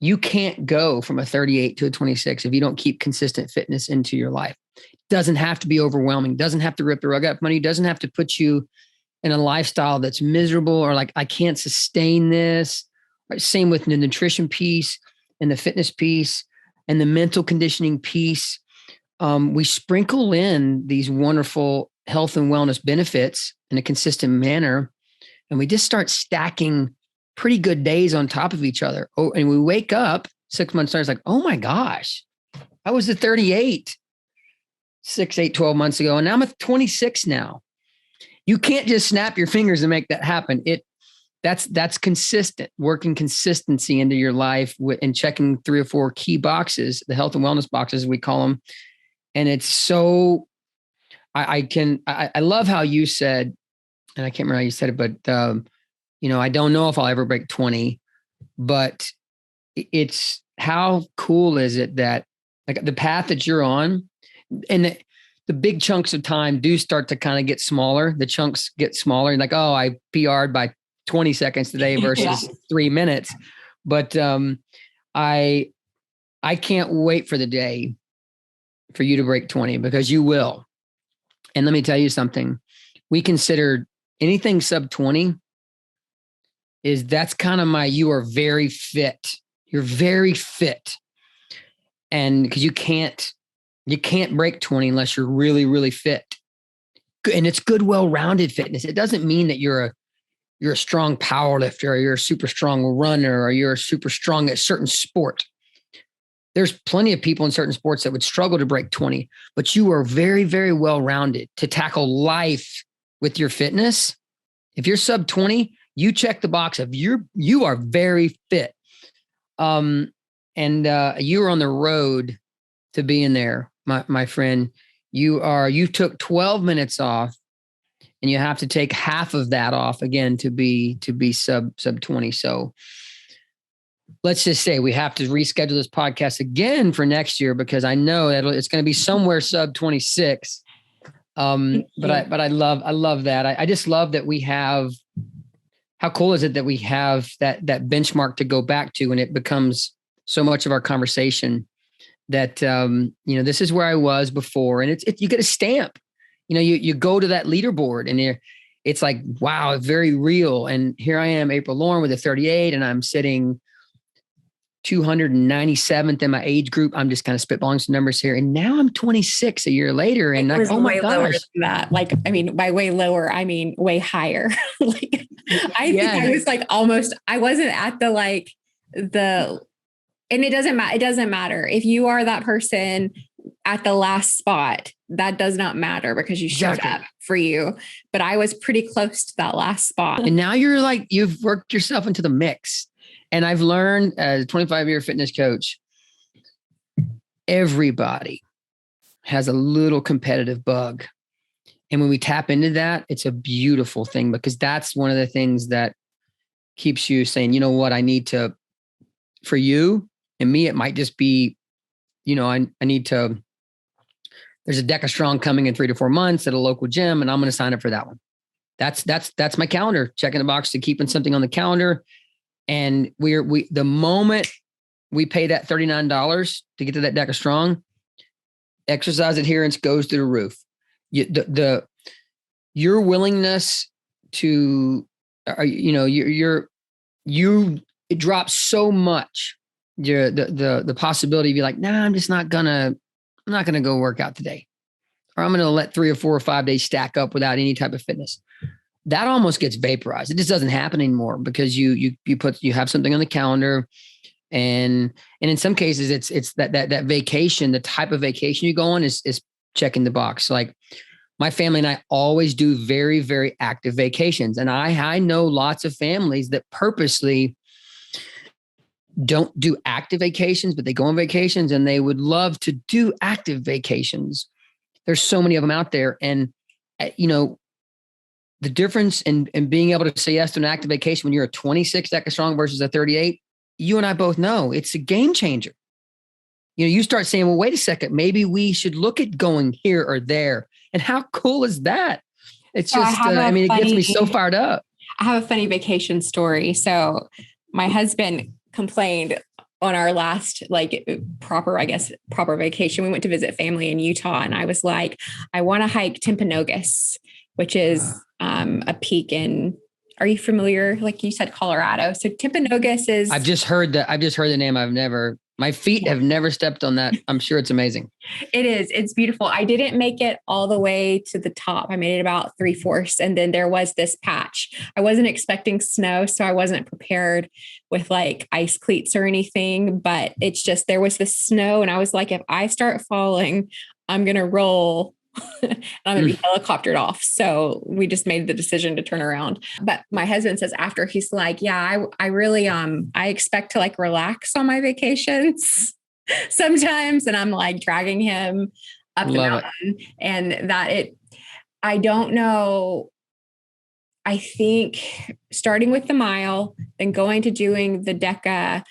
You can't go from a 38 to a 26 if you don't keep consistent fitness into your life. Doesn't have to be overwhelming. Doesn't have to rip the rug out from under you. Doesn't have to put you in a lifestyle that's miserable, or like, I can't sustain this. Same with the nutrition piece and the fitness piece and the mental conditioning piece. We sprinkle in these wonderful health and wellness benefits in a consistent manner. and we just start stacking pretty good days on top of each other. Oh, and we wake up 6 months later, it's like, oh my gosh, I was at 38 6, 8, 12 months ago. And now I'm at 26 now. You can't just snap your fingers and make that happen. That's consistent, working consistency into your life and checking 3 or 4 key boxes, the health and wellness boxes, we call them. And it's so, I love how you said, and I can't remember how you said it, but, I don't know if I'll ever break 20, but it's how cool is it that like the path that you're on and the big chunks of time do start to kind of get smaller. The chunks get smaller and like, oh, I PR'd by 20 seconds today versus 3 minutes. But I can't wait for the day for you to break 20 because you will. And let me tell you something. We consider anything sub 20 that's kind of you are very fit. You're very fit. And because you can't break 20 unless you're really, really fit. And it's good, well-rounded fitness. It doesn't mean that you're a strong power lifter or you're a super strong runner or you're super strong at certain sport. There's plenty of people in certain sports that would struggle to break 20, but you are very, very well-rounded to tackle life with your fitness. If you're sub 20, you check the box of you are very fit. And you are on the road to being there, my friend. You took 12 minutes off and you have to take half of that off again to be sub 20. So let's just say we have to reschedule this podcast again for next year because I know that it's going to be somewhere sub 26. But I love that. I just love that we have, how cool is it that we have that benchmark to go back to and it becomes so much of our conversation that, this is where I was before. And you get a stamp, you go to that leaderboard and it's like, wow, very real. And here I am, April Lauren with a 38 and I'm sitting 297th in my age group. I'm just kind of spitballing some numbers here. And now I'm 26 a year later. And like, oh my gosh. That. Like, I mean, by way lower, I mean, way higher. Like, I think I was like, almost, I wasn't at and it doesn't matter if you are that person at the last spot, that does not matter because you showed up for you. But I was pretty close to that last spot. And now you're like, you've worked yourself into the mix. And I've learned as a 25-year fitness coach, everybody has a little competitive bug. And when we tap into that, it's a beautiful thing because that's one of the things that keeps you saying, you know what, I need to, for you and me, it might just be, I need to, there's a DEKA Strong coming in 3 to 4 months at a local gym and I'm going to sign up for that one. That's my calendar, checking the box to keeping something on the calendar. And the moment we pay that $39 to get to that DEKA Strong, exercise adherence goes through the roof. Your willingness to, it drops so much. The possibility to be like, nah, I'm not gonna go work out today, or I'm gonna let 3 or 4 or 5 days stack up without any type of fitness. That almost gets vaporized. It just doesn't happen anymore because you have something on the calendar, and in some cases it's that vacation, the type of vacation you go on is checking the box. Like my family and I always do very, very active vacations, and I know lots of families that purposely don't do active vacations, but they go on vacations and they would love to do active vacations. There's so many of them out there, and the difference in being able to say yes to an active vacation when you're a 26 DEKA Strong versus a 38, you and I both know it's a game changer. You start saying, well, wait a second, maybe we should look at going here or there. And how cool is that? It's just, it gets me so fired up. I have a funny vacation story. So my husband complained on our last proper vacation. We went to visit family in Utah and I was like, I want to hike Timpanogos, which is a peak in, are you familiar? Like you said, Colorado. So Timpanogos is, I've just heard the name. I've never My feet have never stepped on that. I'm sure it's amazing. It is. It's beautiful. I didn't make it all the way to the top. I made it about 3/4. And then there was this patch. I wasn't expecting snow, so I wasn't prepared with like ice cleats or anything, but it's just, there was this snow. And I was like, if I start falling, I'm going to roll and I'm going to be helicoptered off. So we just made the decision to turn around. But my husband says after, he's like, yeah, I really, I expect to like relax on my vacations sometimes. And I'm like dragging him up the mountain and I don't know. I think starting with the mile, then going to doing the DEKA,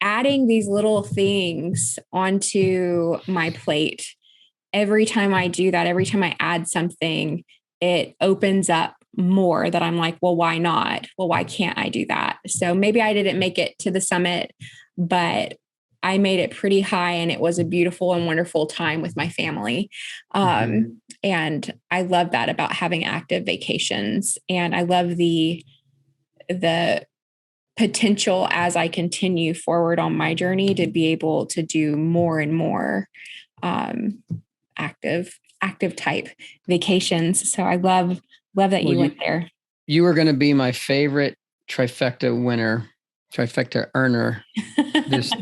adding these little things onto my plate. Every time I do that, every time I add something, it opens up more that I'm like, well, why not? Well, why can't I do that? So maybe I didn't make it to the summit, but I made it pretty high and it was a beautiful and wonderful time with my family. And I love that about having active vacations. And I love the potential as I continue forward on my journey to be able to do more and more active type vacations. So I love that you went there. You were going to be my favorite trifecta earner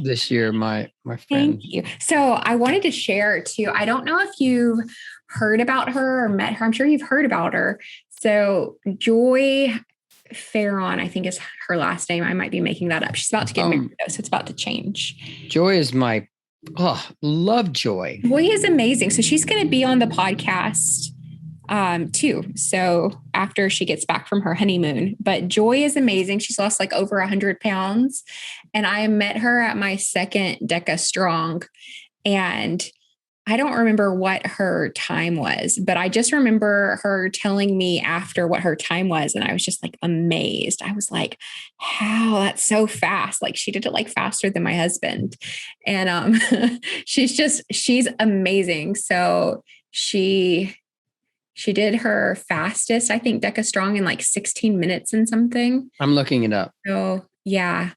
this year, my friend. Thank you. So I wanted to share too. I don't know if you've heard about her or met her. I'm sure you've heard about her. So Joy Farron, I think is her last name. I might be making that up. She's about to get married, so it's about to change. Joy is love Joy. Joy is amazing. So she's going to be on the podcast too. So after she gets back from her honeymoon, but Joy is amazing. She's lost like over 100 pounds. And I met her at my second DEKA Strong. And I don't remember what her time was, but I just remember her telling me after what her time was. And I was just like amazed. I was like, how that's so fast. Like she did it like faster than my husband. And she's amazing. So she did her fastest, I think, DEKA Strong in like 16 minutes and something. I'm looking it up. So yeah.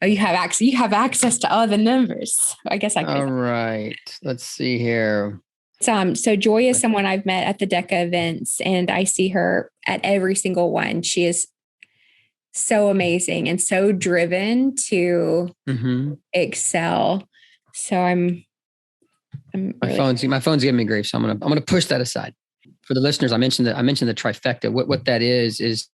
Oh, you have access to all the numbers. I guess I could. All right. Let's see here. So Joy is someone I've met at the DEKA events and I see her at every single one. She is so amazing and so driven to excel. So I'm my phone's giving me grief. So I'm gonna push that aside. For the listeners, I mentioned the trifecta. What that is,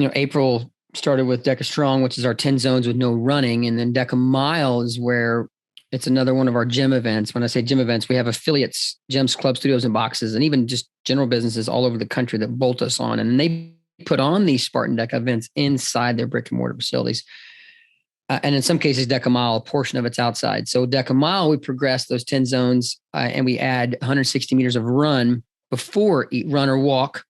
April started with DEKA Strong, which is our 10 zones with no running. And then DEKA Mile is where it's another one of our gym events. When I say gym events, we have affiliates, gyms, clubs, studios, and boxes, and even just general businesses all over the country that bolt us on. And they put on these Spartan DEKA events inside their brick and mortar facilities. And in some cases, DEKA Mile, a portion of it's outside. So DEKA Mile, we progress those 10 zones and we add 160 meters of run before run or walk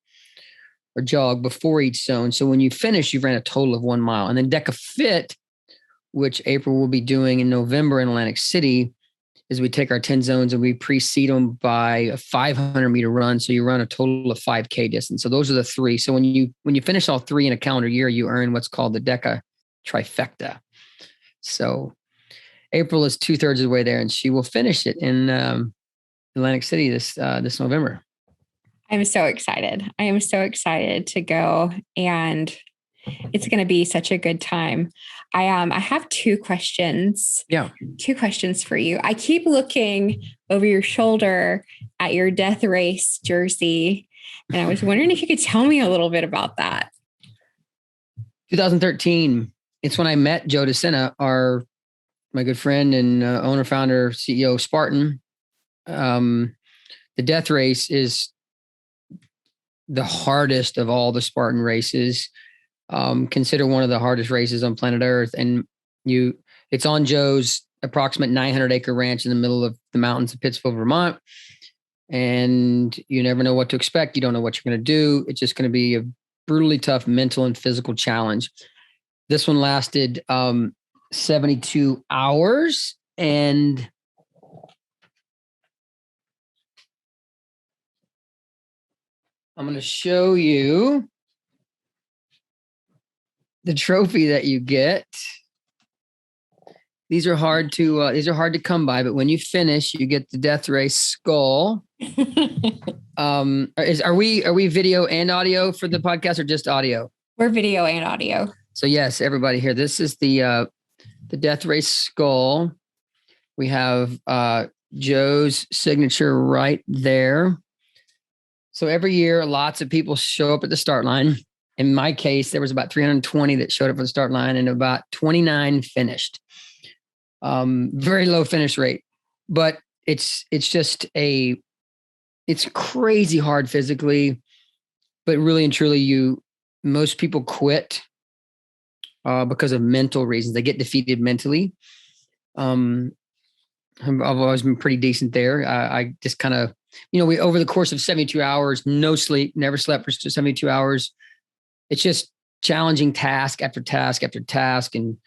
or jog before each zone. So when you finish, you've ran a total of 1 mile. And then DEKAFIT, which April will be doing in November in Atlantic City, is we take our 10 zones and we precede them by a 500 meter run. So you run a total of 5K distance. So those are the three. So when you finish all three in a calendar year, you earn what's called the DEKA trifecta. So April is 2/3 of the way there and she will finish it in Atlantic City this November. I'm so excited. I am so excited to go and it's going to be such a good time. I have 2 questions. Yeah. 2 questions for you. I keep looking over your shoulder at your death race jersey. And I was wondering if you could tell me a little bit about that. 2013. It's when I met Joe DeSena, my good friend and owner, founder, CEO of Spartan. The death race is the hardest of all the Spartan races. Consider one of the hardest races on planet Earth. And it's on Joe's approximate 900-acre ranch in the middle of the mountains of Pittsfield, Vermont. And you never know what to expect. You don't know what you're going to do. It's just going to be a brutally tough mental and physical challenge. This one lasted 72 hours. And I'm going to show you the trophy that you get. these are hard to come by, but when you finish, you get the death race skull. Are we video and audio for the podcast or just audio? We're video and audio. So yes, everybody here, this is the death race skull. We have Joe's signature right there. So every year, lots of people show up at the start line. In my case, there was about 320 that showed up for the start line and about 29 finished. Very low finish rate, but it's crazy hard physically, but really and truly most people quit because of mental reasons. They get defeated mentally. I've always been pretty decent there. I just kind of, we, over the course of 72 hours, no sleep, never slept for 72 hours. It's just challenging task after task after task and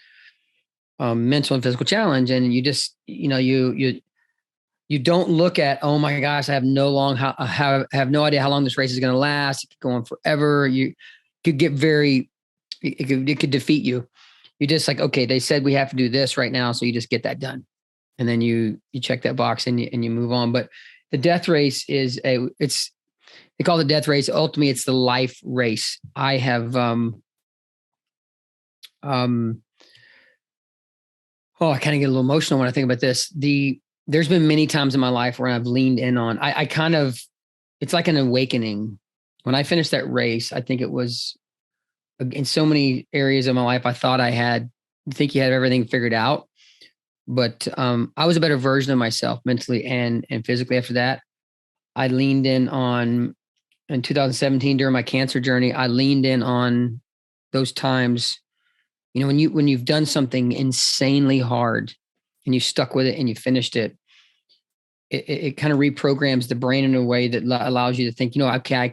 mental and physical challenge. And you just, you don't look at, oh my gosh, I have no idea how long this race is going to last. It could go on forever. You could get it could defeat you. You're just like, okay, they said we have to do this right now. So you just get that done. And then you check that box and you move on. But the death race they call it the death race. Ultimately, it's the life race. I have, I kind of get a little emotional when I think about this. There's been many times in my life where I've leaned in on, it's like an awakening. When I finished that race, I think it was in so many areas of my life, I thought you had everything figured out. But I was a better version of myself mentally and physically after that. I leaned in 2017 during my cancer journey, I leaned in on those times, when you've done something insanely hard and you stuck with it and you finished it, it kind of reprograms the brain in a way that allows you to think, okay,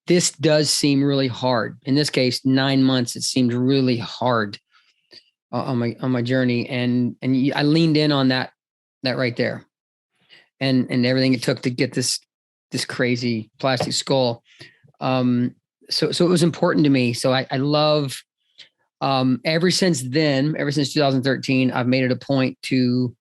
this does seem really hard. In this case, 9 months, it seemed really hard on my journey. And I leaned in on that right there and everything it took to get this crazy plastic skull. So it was important to me. So I love, ever since 2013, I've made it a point to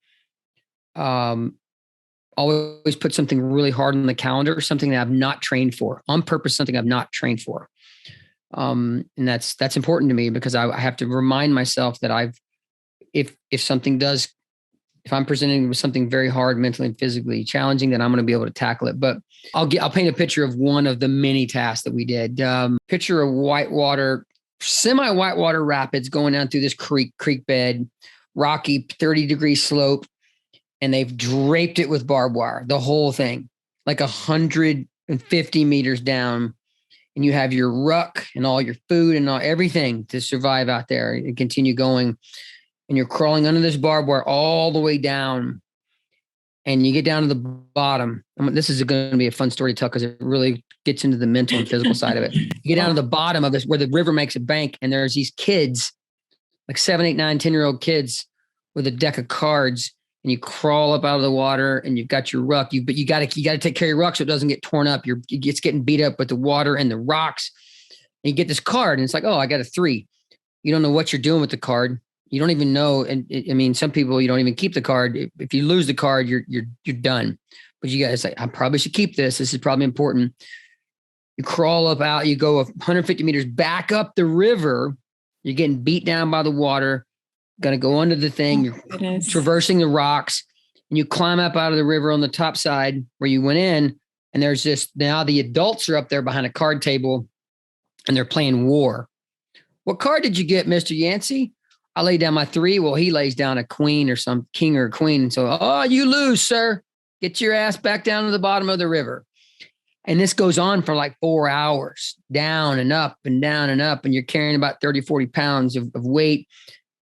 always put something really hard on the calendar, something that I've not trained for on purpose, something I've not trained for. And that's important to me because I have to remind myself that if I'm presenting with something very hard, mentally and physically challenging, then I'm going to be able to tackle it. But I'll paint a picture of one of the many tasks that we did. Picture of semi-whitewater rapids going down through this creek bed, rocky 30-degree slope. And they've draped it with barbed wire, the whole thing, like 150 meters down. And you have your ruck and all your food and everything to survive out there and continue going. And you're crawling under this barbed wire all the way down. And you get down to the bottom. This is going to be a fun story to tell because it really gets into the mental and physical side of it. You get down to the bottom of this where the river makes a bank. And there's these kids, like 7, 8, 9, 10-year-old kids with a deck of cards. And you crawl up out of the water and you've got your ruck, but you got to take care of your ruck so it doesn't get torn up. It's getting beat up with the water and the rocks. And you get this card and it's like, oh, I got a 3. You don't know what you're doing with the card. You don't even know. And some people, you don't even keep the card. If you lose the card, you're done. But you guys like, I probably should keep this. This is probably important. You crawl up out, you go 150 meters back up the river. You're getting beat down by the water. Going to go under the thing. You're traversing the rocks and you climb up out of the river on the top side where you went in. And there's now the adults are up there behind a card table and they're playing war. What card did you get, Mr. Yancy? I laid down my 3. Well, he lays down a queen or some king or a queen. And so, oh, you lose, sir. Get your ass back down to the bottom of the river. And this goes on for like 4 hours, down and up and down and up. And you're carrying about 30, 40 pounds of weight.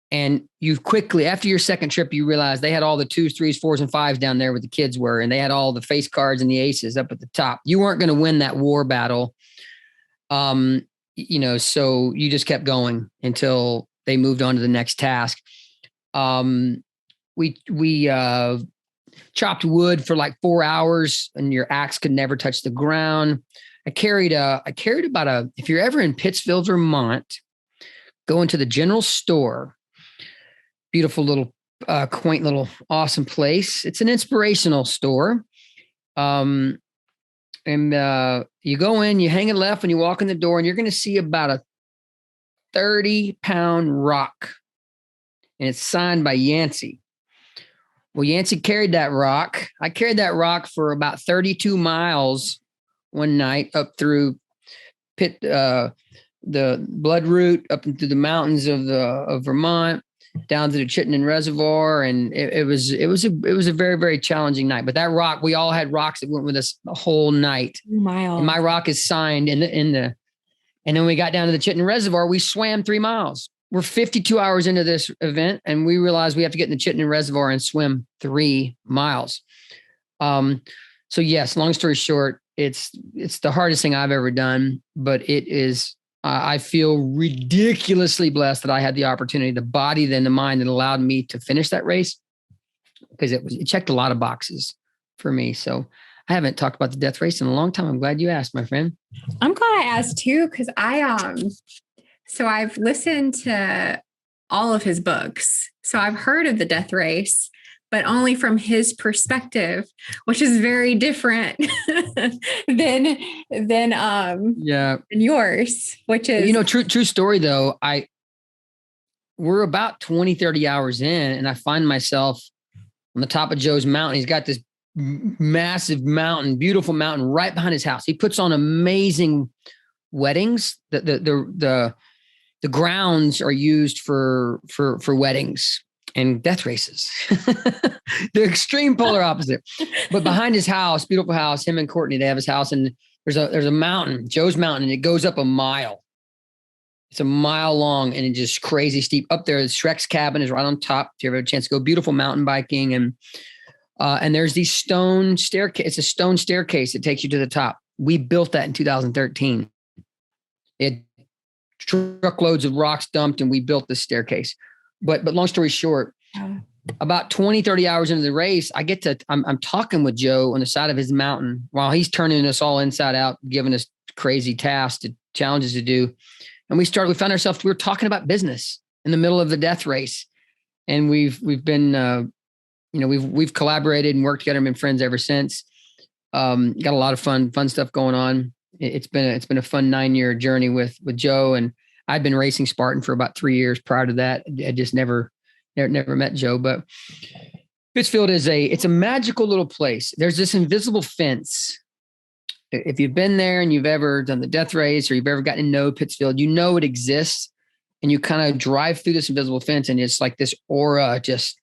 And you quickly, after your second trip, you realize they had all the 2s, 3s, 4s, and 5s down there where the kids were. And they had all the face cards and the aces up at the top. You weren't going to win that war battle. So you just kept going until they moved on to the next task. We chopped wood for like 4 hours and your axe could never touch the ground. I carried about if you're ever in Pittsfield, Vermont, go into the general store. beautiful little, quaint little awesome place. It's an inspirational store. And you go in, you hang a left when you walk in the door, and you're going to see about a 30-pound rock. And it's signed by Yancy. Well, Yancy carried that rock. I carried that rock for about 32 miles one night up through the Blood Route, up into the mountains of Vermont, down to the Chittenden Reservoir, and it was a very, very challenging night. But that rock, we all had rocks that went with us the whole night. Miles. And my rock is signed and then we got down to the Chittenden Reservoir. We swam 3 miles. We're 52 hours into this event, and we realized we have to get in the Chittenden Reservoir and swim 3 miles. So yes, long story short, it's the hardest thing I've ever done, but it is. I feel ridiculously blessed that I had the opportunity, the body, then the mind that allowed me to finish that race, because it checked a lot of boxes for me. So I haven't talked about the death race in a long time. I'm glad you asked, my friend. I'm glad I asked too, because so I've listened to all of his books. So I've heard of the death race, but only from his perspective, which is very different than yours, which is, true story though. We're about 20, 30 hours in, and I find myself on the top of Joe's mountain. He's got this massive mountain, beautiful mountain right behind his house. He puts on amazing weddings. The grounds are used for weddings and death races. The extreme polar opposite. But behind his house, beautiful house, him and Courtney, they have his house, and there's a mountain, Joe's mountain, and it goes up a mile. It's a mile long, and it's just crazy steep up there. Shrek's cabin is right on top. If you ever have a chance to go, beautiful mountain biking, and there's these stone staircase. It's a stone staircase that takes you to the top. We built that in 2013. It truckloads of rocks dumped, and we built this staircase. But long story short, about 20, 30 hours into the race, I'm talking with Joe on the side of his mountain while he's turning us all inside out, giving us crazy tasks, challenges to do. And we found ourselves, we were talking about business in the middle of the death race. And we've been, we've collaborated and worked together and been friends ever since. Got a lot of fun stuff going on. It's been a fun 9-year journey with Joe, and I'd been racing Spartan for about 3 years prior to that. I just never met Joe, but Pittsfield it's a magical little place. There's this invisible fence. If you've been there and you've ever done the death race, or you've ever gotten to know Pittsfield, you know it exists, and you kind of drive through this invisible fence, and it's like this aura, it's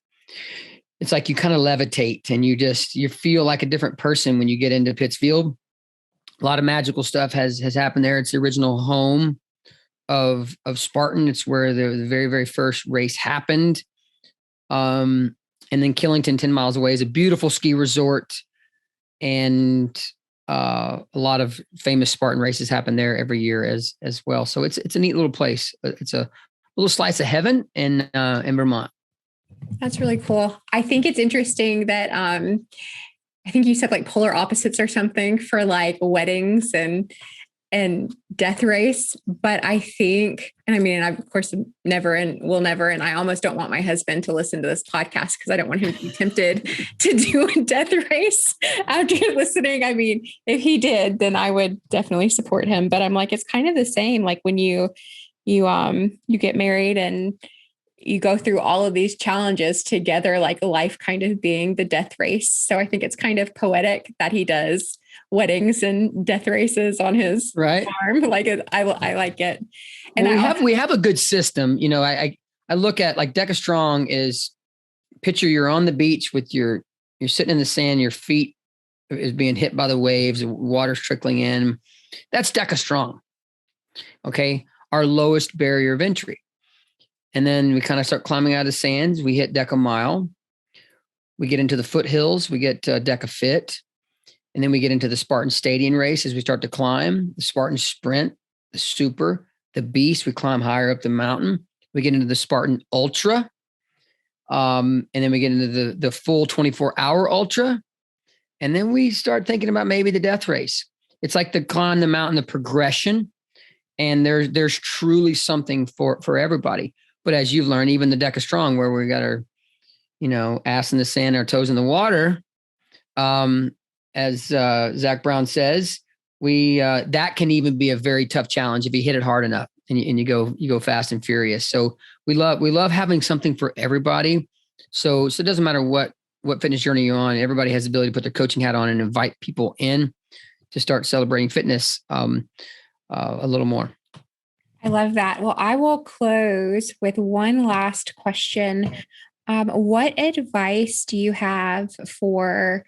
like you kind of levitate, and you feel like a different person when you get into Pittsfield. A lot of magical stuff has happened there. It's the original home of Spartan. It's where the very, very first race happened. And then Killington, 10 miles away, is a beautiful ski resort. And a lot of famous Spartan races happen there every year as well. So it's a neat little place. It's a little slice of heaven in Vermont. That's really cool. I think it's interesting that I think you said like polar opposites or something for like weddings and death race. But I think, and I of course never and will never, and I almost don't want my husband to listen to this podcast because I don't want him to be tempted to do a death race after listening. If he did, then I would definitely support him. But I'm like, it's kind of the same. Like when you get married and you go through all of these challenges together, like life kind of being the death race. So I think it's kind of poetic that he does weddings and death races on his farm. Like I like it. And we have a good system. I look at like DEKA Strong is picture you're on the beach with you're sitting in the sand, your feet is being hit by the waves, the water's trickling in. That's DEKA Strong. Okay. Our lowest barrier of entry. And then we kind of start climbing out of the sands. We hit DEKA Mile. We get into the foothills. We get DEKAFIT. And then we get into the Spartan Stadium race as we start to climb. The Spartan Sprint, the Super, the Beast. We climb higher up the mountain. We get into the Spartan Ultra. And then we get into the full 24-hour Ultra. And then we start thinking about maybe the death race. It's like the climb the mountain, the progression. And there's truly something for everybody. But as you've learned, even the DEKA Strong, where we got our, ass in the sand, our toes in the water, as Zach Brown says, that can even be a very tough challenge if you hit it hard enough and you go fast and furious. So we love having something for everybody. So it doesn't matter what fitness journey you're on. Everybody has the ability to put their coaching hat on and invite people in to start celebrating fitness a little more. I love that. Well, I will close with one last question. What advice do you have for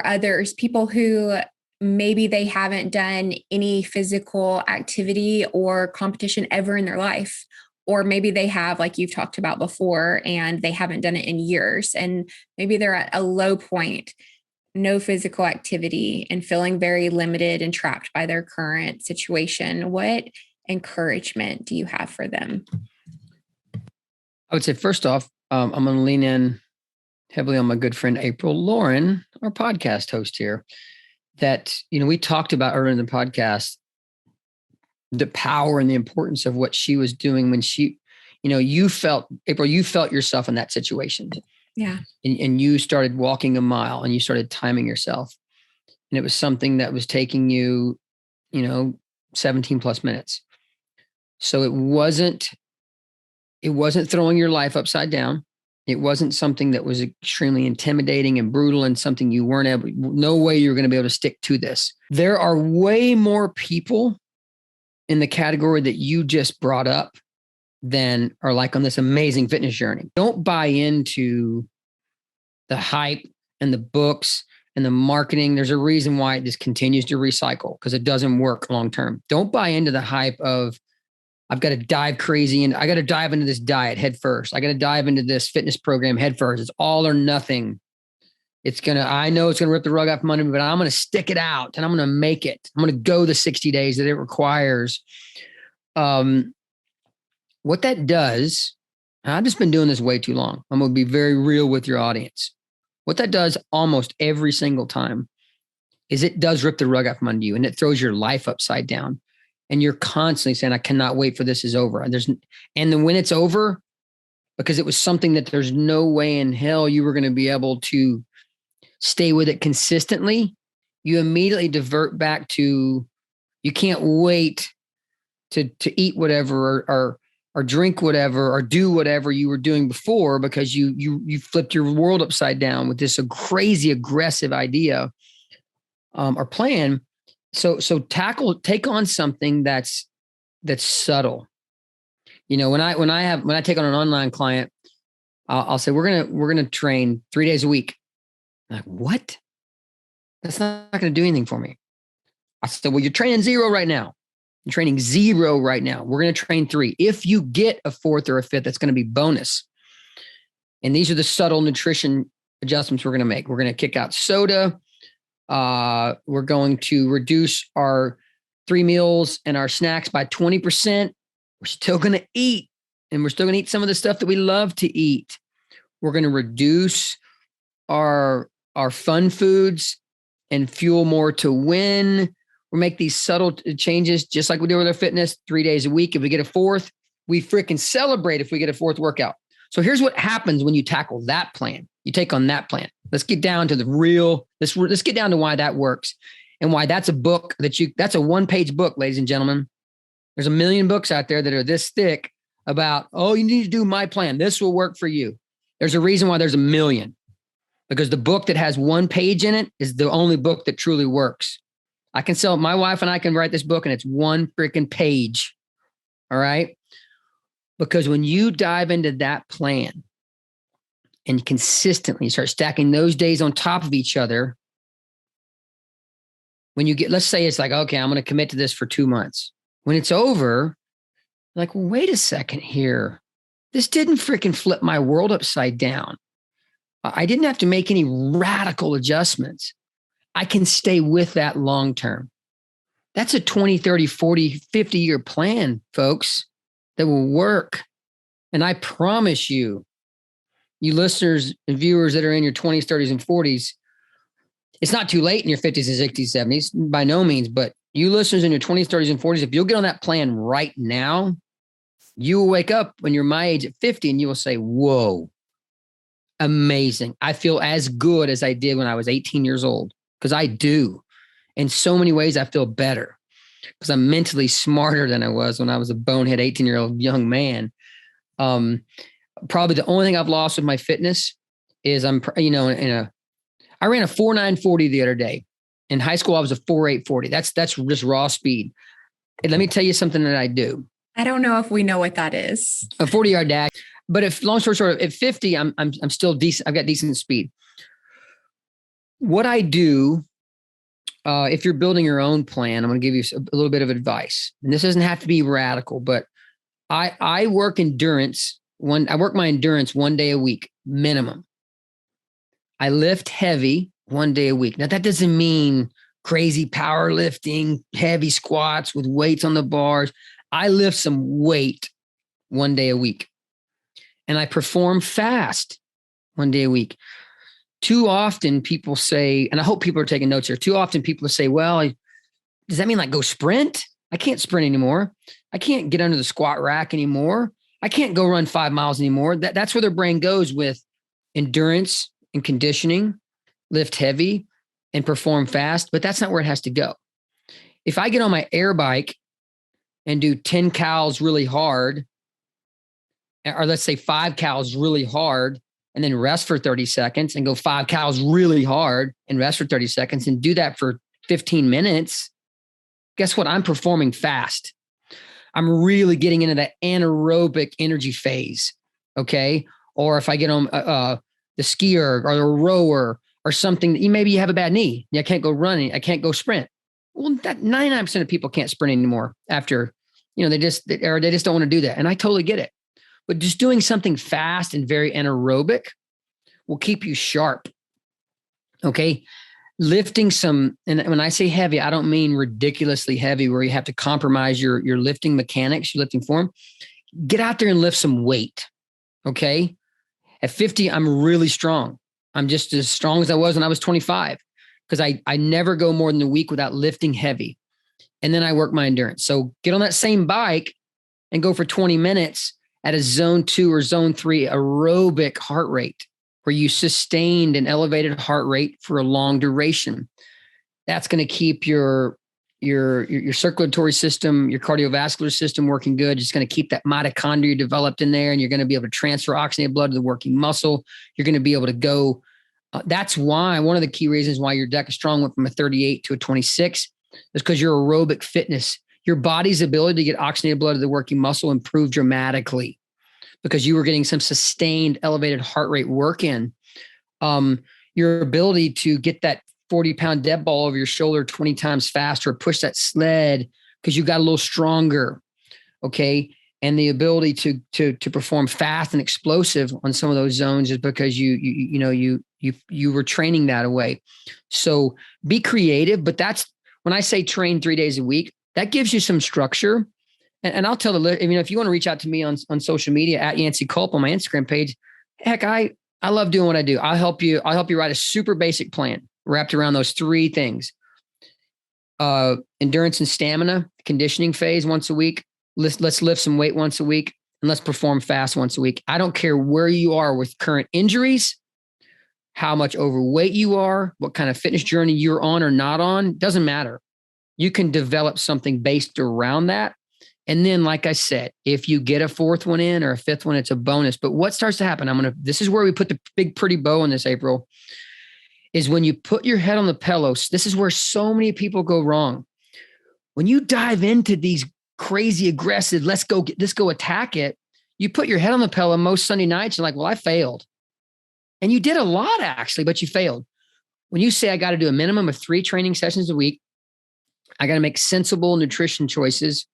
others, people who maybe they haven't done any physical activity or competition ever in their life, or maybe they have, like you've talked about before, and they haven't done it in years, and maybe they're at a low point, no physical activity, and feeling very limited and trapped by their current situation? What encouragement do you have for them? I would say, first off, I'm going to lean in heavily on my good friend, April Lauren, our podcast host here, that, we talked about earlier in the podcast, the power and the importance of what she was doing when she, you felt yourself in that situation. Yeah. And you started walking a mile and you started timing yourself. And it was something that was taking you, 17 plus minutes. So it wasn't throwing your life upside down. It wasn't something that was extremely intimidating and brutal and something you weren't able, no way you're going to be able to stick to this. There are way more people in the category that you just brought up than are like on this amazing fitness journey. Don't buy into the hype and the books and the marketing. There's a reason why this continues to recycle, because it doesn't work long-term. Don't buy into the hype of, I've got to dive crazy and I got to dive into this diet head first. I got to dive into this fitness program head first. It's all or nothing. I know it's going to rip the rug out from under me, but I'm going to stick it out and I'm going to make it. I'm going to go the 60 days that it requires. What that does, I've just been doing this way too long. I'm going to be very real with your audience. What that does almost every single time is it does rip the rug out from under you and it throws your life upside down. And you're constantly saying, I cannot wait for this is over. And then when it's over, because it was something that there's no way in hell you were going to be able to stay with it consistently, you immediately divert back to, you can't wait to eat whatever or drink whatever or do whatever you were doing before, because you flipped your world upside down with this crazy aggressive idea or plan. So take on something that's subtle. When I take on an online client, I'll say, we're going to train 3 days a week. I'm like, what? That's not going to do anything for me. I said, well, you're training 0 right now. You're training 0 right now. We're going to train 3. If you get a 4th or a 5th, that's going to be bonus. And these are the subtle nutrition adjustments we're going to make. We're going to kick out soda. We're going to reduce our 3 meals and our snacks by 20%. We're still going to eat, and we're still going to eat some of the stuff that we love to eat. We're going to reduce our fun foods and fuel more to win. We'll make these subtle changes, just like we do with our fitness, 3 days a week. If we get a 4th, we freaking celebrate if we get a 4th workout. So here's what happens when you tackle that plan. You take on that plan. Let's get down to the real, let's get down to why that works and why that's a book that's a 1-page book, ladies and gentlemen. There's a million books out there that are this thick about, oh, you need to do my plan. This will work for you. There's a reason why there's a million, because the book that has 1 page in it is the only book that truly works. I can sell, my wife and I can write this book and it's 1 freaking page. All right. Because when you dive into that plan and consistently start stacking those days on top of each other, when you get, let's say it's like, okay, I'm going to commit to this for 2 months. When it's over, like, well, wait a second here. This didn't freaking flip my world upside down. I didn't have to make any radical adjustments. I can stay with that long term. That's a 20, 30, 40, 50-year plan, folks, that will work. And I promise you, you listeners and viewers that are in your 20s, 30s, and 40s, it's not too late in your 50s and 60s, 70s, by no means. But you listeners in your 20s, 30s, and 40s, if you'll get on that plan right now, You will wake up when you're my age at 50 and you will say, whoa, amazing. I feel as good as I did when I was 18 years old, because I do. In so many ways, I feel better because I'm mentally smarter than I was when I was a bonehead 18-year-old young man. Probably the only thing I've lost with my fitness is I ran a 4.940 the other day. In high school, I was a 4.840. That's just raw speed. And let me tell you something that I do. I don't know if we know what that is. A 40-yard dash. But if long story short, at 50, I'm still decent. I've got decent speed. What I do, if you're building your own plan, I'm going to give you a little bit of advice. And this doesn't have to be radical, but I work endurance. I work my endurance 1 day a week, minimum. I lift heavy 1 day a week. Now, that doesn't mean crazy powerlifting, heavy squats with weights on the bars. I lift some weight 1 day a week. And I perform fast 1 day a week. Too often people say, and I hope people are taking notes here. Too often people say, well, does that mean like go sprint? I can't sprint anymore. I can't get under the squat rack anymore. I can't go run 5 miles anymore. That's where their brain goes with endurance and conditioning, lift heavy and perform fast, but that's not where it has to go. If I get on my air bike and do 10 cals really hard, or let's say 5 cals really hard, and then rest for 30 seconds and go 5 cals really hard and rest for 30 seconds and do that for 15 minutes, guess what? I'm performing fast. I'm really getting into that anaerobic energy phase. Okay. Or if I get on the skier or the rower or something, maybe you have a bad knee. I can't go running. I can't go sprint. Well, that 99% of people can't sprint anymore after, they just don't want to do that. And I totally get it. But just doing something fast and very anaerobic will keep you sharp. Okay. Lifting some, and when I say heavy, I don't mean ridiculously heavy where you have to compromise your lifting mechanics, your lifting form. Get out there and lift some weight. Okay. At 50, I'm really strong. I'm just as strong as I was when I was 25 because I never go more than a week without lifting heavy. And then I work my endurance. So get on that same bike and go for 20 minutes at a zone 2 or zone 3 aerobic heart rate where you sustained an elevated heart rate for a long duration. That's going to keep your circulatory system, your cardiovascular system working good. It's going to keep that mitochondria developed in there, and you're going to be able to transfer oxygenated blood to the working muscle. You're going to be able to go. That's why one of the key reasons why your DEKA Strong went from a 38 to a 26 is because your aerobic fitness, your body's ability to get oxygenated blood to the working muscle improved dramatically because you were getting some sustained elevated heart rate work in. Your ability to get that 40-pound dead ball over your shoulder 20 times faster, push that sled because you got a little stronger. Okay. And the ability to perform fast and explosive on some of those zones is because you were training that away. So be creative, but that's when I say train 3 days a week, that gives you some structure. And I'll tell if you want to reach out to me on social media at Yancy Culp on my Instagram page, heck, I love doing what I do. I'll help you write a super basic plan wrapped around those 3 things. Endurance and stamina, conditioning phase once a week. Let's lift some weight once a week and let's perform fast once a week. I don't care where you are with current injuries, how much overweight you are, what kind of fitness journey you're on or not on, doesn't matter. You can develop something based around that. And then, like I said, if you get a 4th one in or a 5th one, it's a bonus. But what starts to happen, this is where we put the big, pretty bow on this, April, is when you put your head on the pillows. This is where so many people go wrong. When you dive into these crazy aggressive, let's go attack it. You put your head on the pillow most Sunday nights. You're like, well, I failed. And you did a lot actually, but you failed. When you say I got to do a minimum of 3 training sessions a week, I got to make sensible nutrition choices.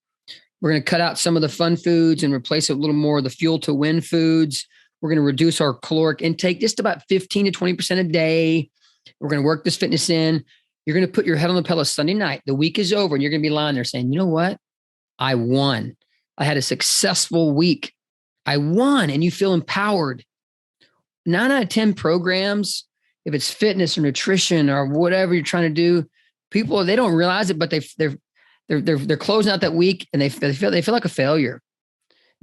We're going to cut out some of the fun foods and replace it with a little more of the fuel to win foods. We're going to reduce our caloric intake just about 15 to 20% a day. We're going to work this fitness in. You're going to put your head on the pillow Sunday night. The week is over and you're going to be lying there saying, you know what? I won. I had a successful week. I won. And you feel empowered. 9 out of 10 programs, if it's fitness or nutrition or whatever you're trying to do, people, they don't realize it, but they're closing out that week and they feel like a failure.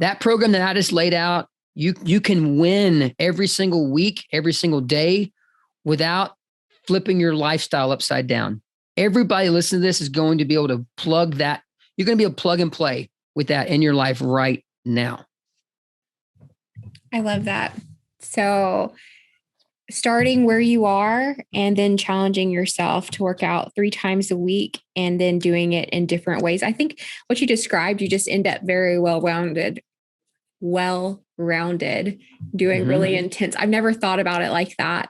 that program that I just laid out, you can win every single week, every single day without flipping your lifestyle upside down. Everybody listening to this is going to be able to plug that. You're going to be able to plug and play with that in your life right now. I love that. So starting where you are and then challenging yourself to work out 3 times a week and then doing it in different ways. I think what you described, you just end up very well-rounded, doing really intense. I've never thought about it like that.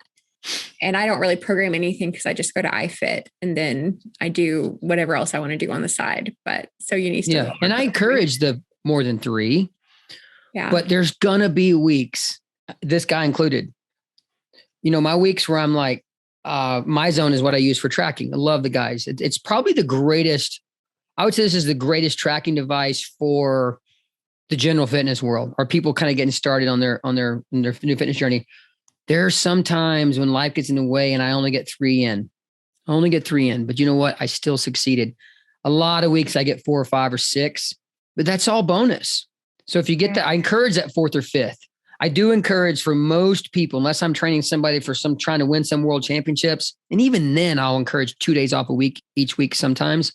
And I don't really program anything because I just go to iFit and then I do whatever else I want to do on the side. But so you need to. Yeah. And I encourage the more than 3. Yeah. But there's going to be weeks, this guy included, my weeks where I'm like, my zone is what I use for tracking. I love the guys. It's probably the greatest. I would say this is the greatest tracking device for the general fitness world, or people kind of getting started on their new fitness journey. There are some times when life gets in the way and I only get 3 in. But you know what? I still succeeded. A lot of weeks I get 4 or 5 or 6, but that's all bonus. So if you get that, I encourage that 4th or 5th. I do encourage for most people, unless I'm training somebody for trying to win some world championships. And even then I'll encourage 2 days off a week, each week sometimes.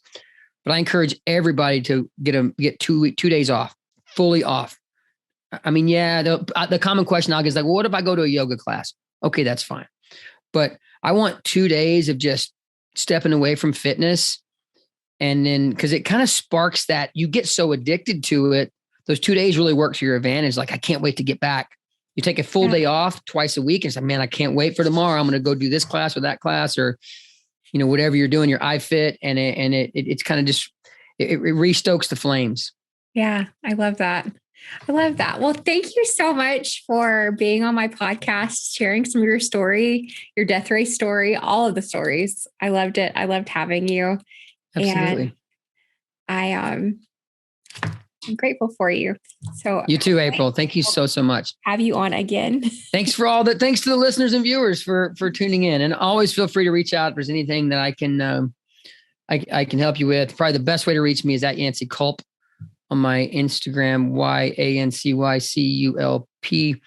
But I encourage everybody to get 2 days off, fully off. I mean, yeah, the common question I'll get is like, well, what if I go to a yoga class? Okay, that's fine. But I want 2 days of just stepping away from fitness. And then, because it kind of sparks that, you get so addicted to it. Those 2 days really work to your advantage. Like, I can't wait to get back. You take a full day off twice a week and say, man, I can't wait for tomorrow. I'm going to go do this class or that class, or, whatever you're doing, your iFit. And it's kind of just, it restokes the flames. Yeah. I love that. Well, thank you so much for being on my podcast, sharing some of your story, your death race story, all of the stories. I loved it. I loved having you. Absolutely. And I'm grateful for you. So you too, April. Thank you so much. Have you on again. Thanks to the listeners and viewers for tuning in, and always feel free to reach out if there's anything that I can help you with. Probably the best way to reach me is at Yancy Culp on my Instagram, YANCYCULP.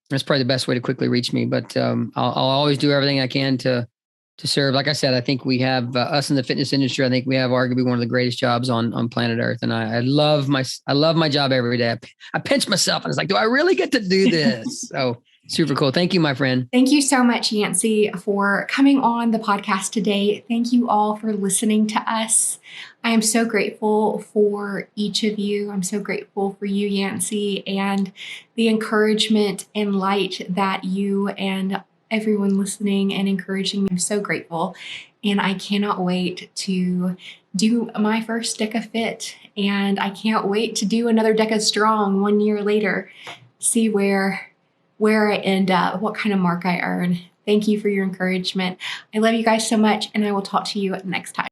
That's probably the best way to quickly reach me, but I'll always do everything I can to serve. Like I said, I think we have us in the fitness industry. I think we have arguably one of the greatest jobs on planet Earth. And I love my job every day. I pinch myself and it's like, do I really get to do this? So super cool. Thank you, my friend. Thank you so much, Yancy, for coming on the podcast today. Thank you all for listening to us. I am so grateful for each of you. I'm so grateful for you, Yancy, and the encouragement and light that you and everyone listening and encouraging me. I'm so grateful. And I cannot wait to do my first DEKAFIT. And I can't wait to do another DEKA Strong 1 year later, see where I end up, what kind of mark I earn. Thank you for your encouragement. I love you guys so much, and I will talk to you next time.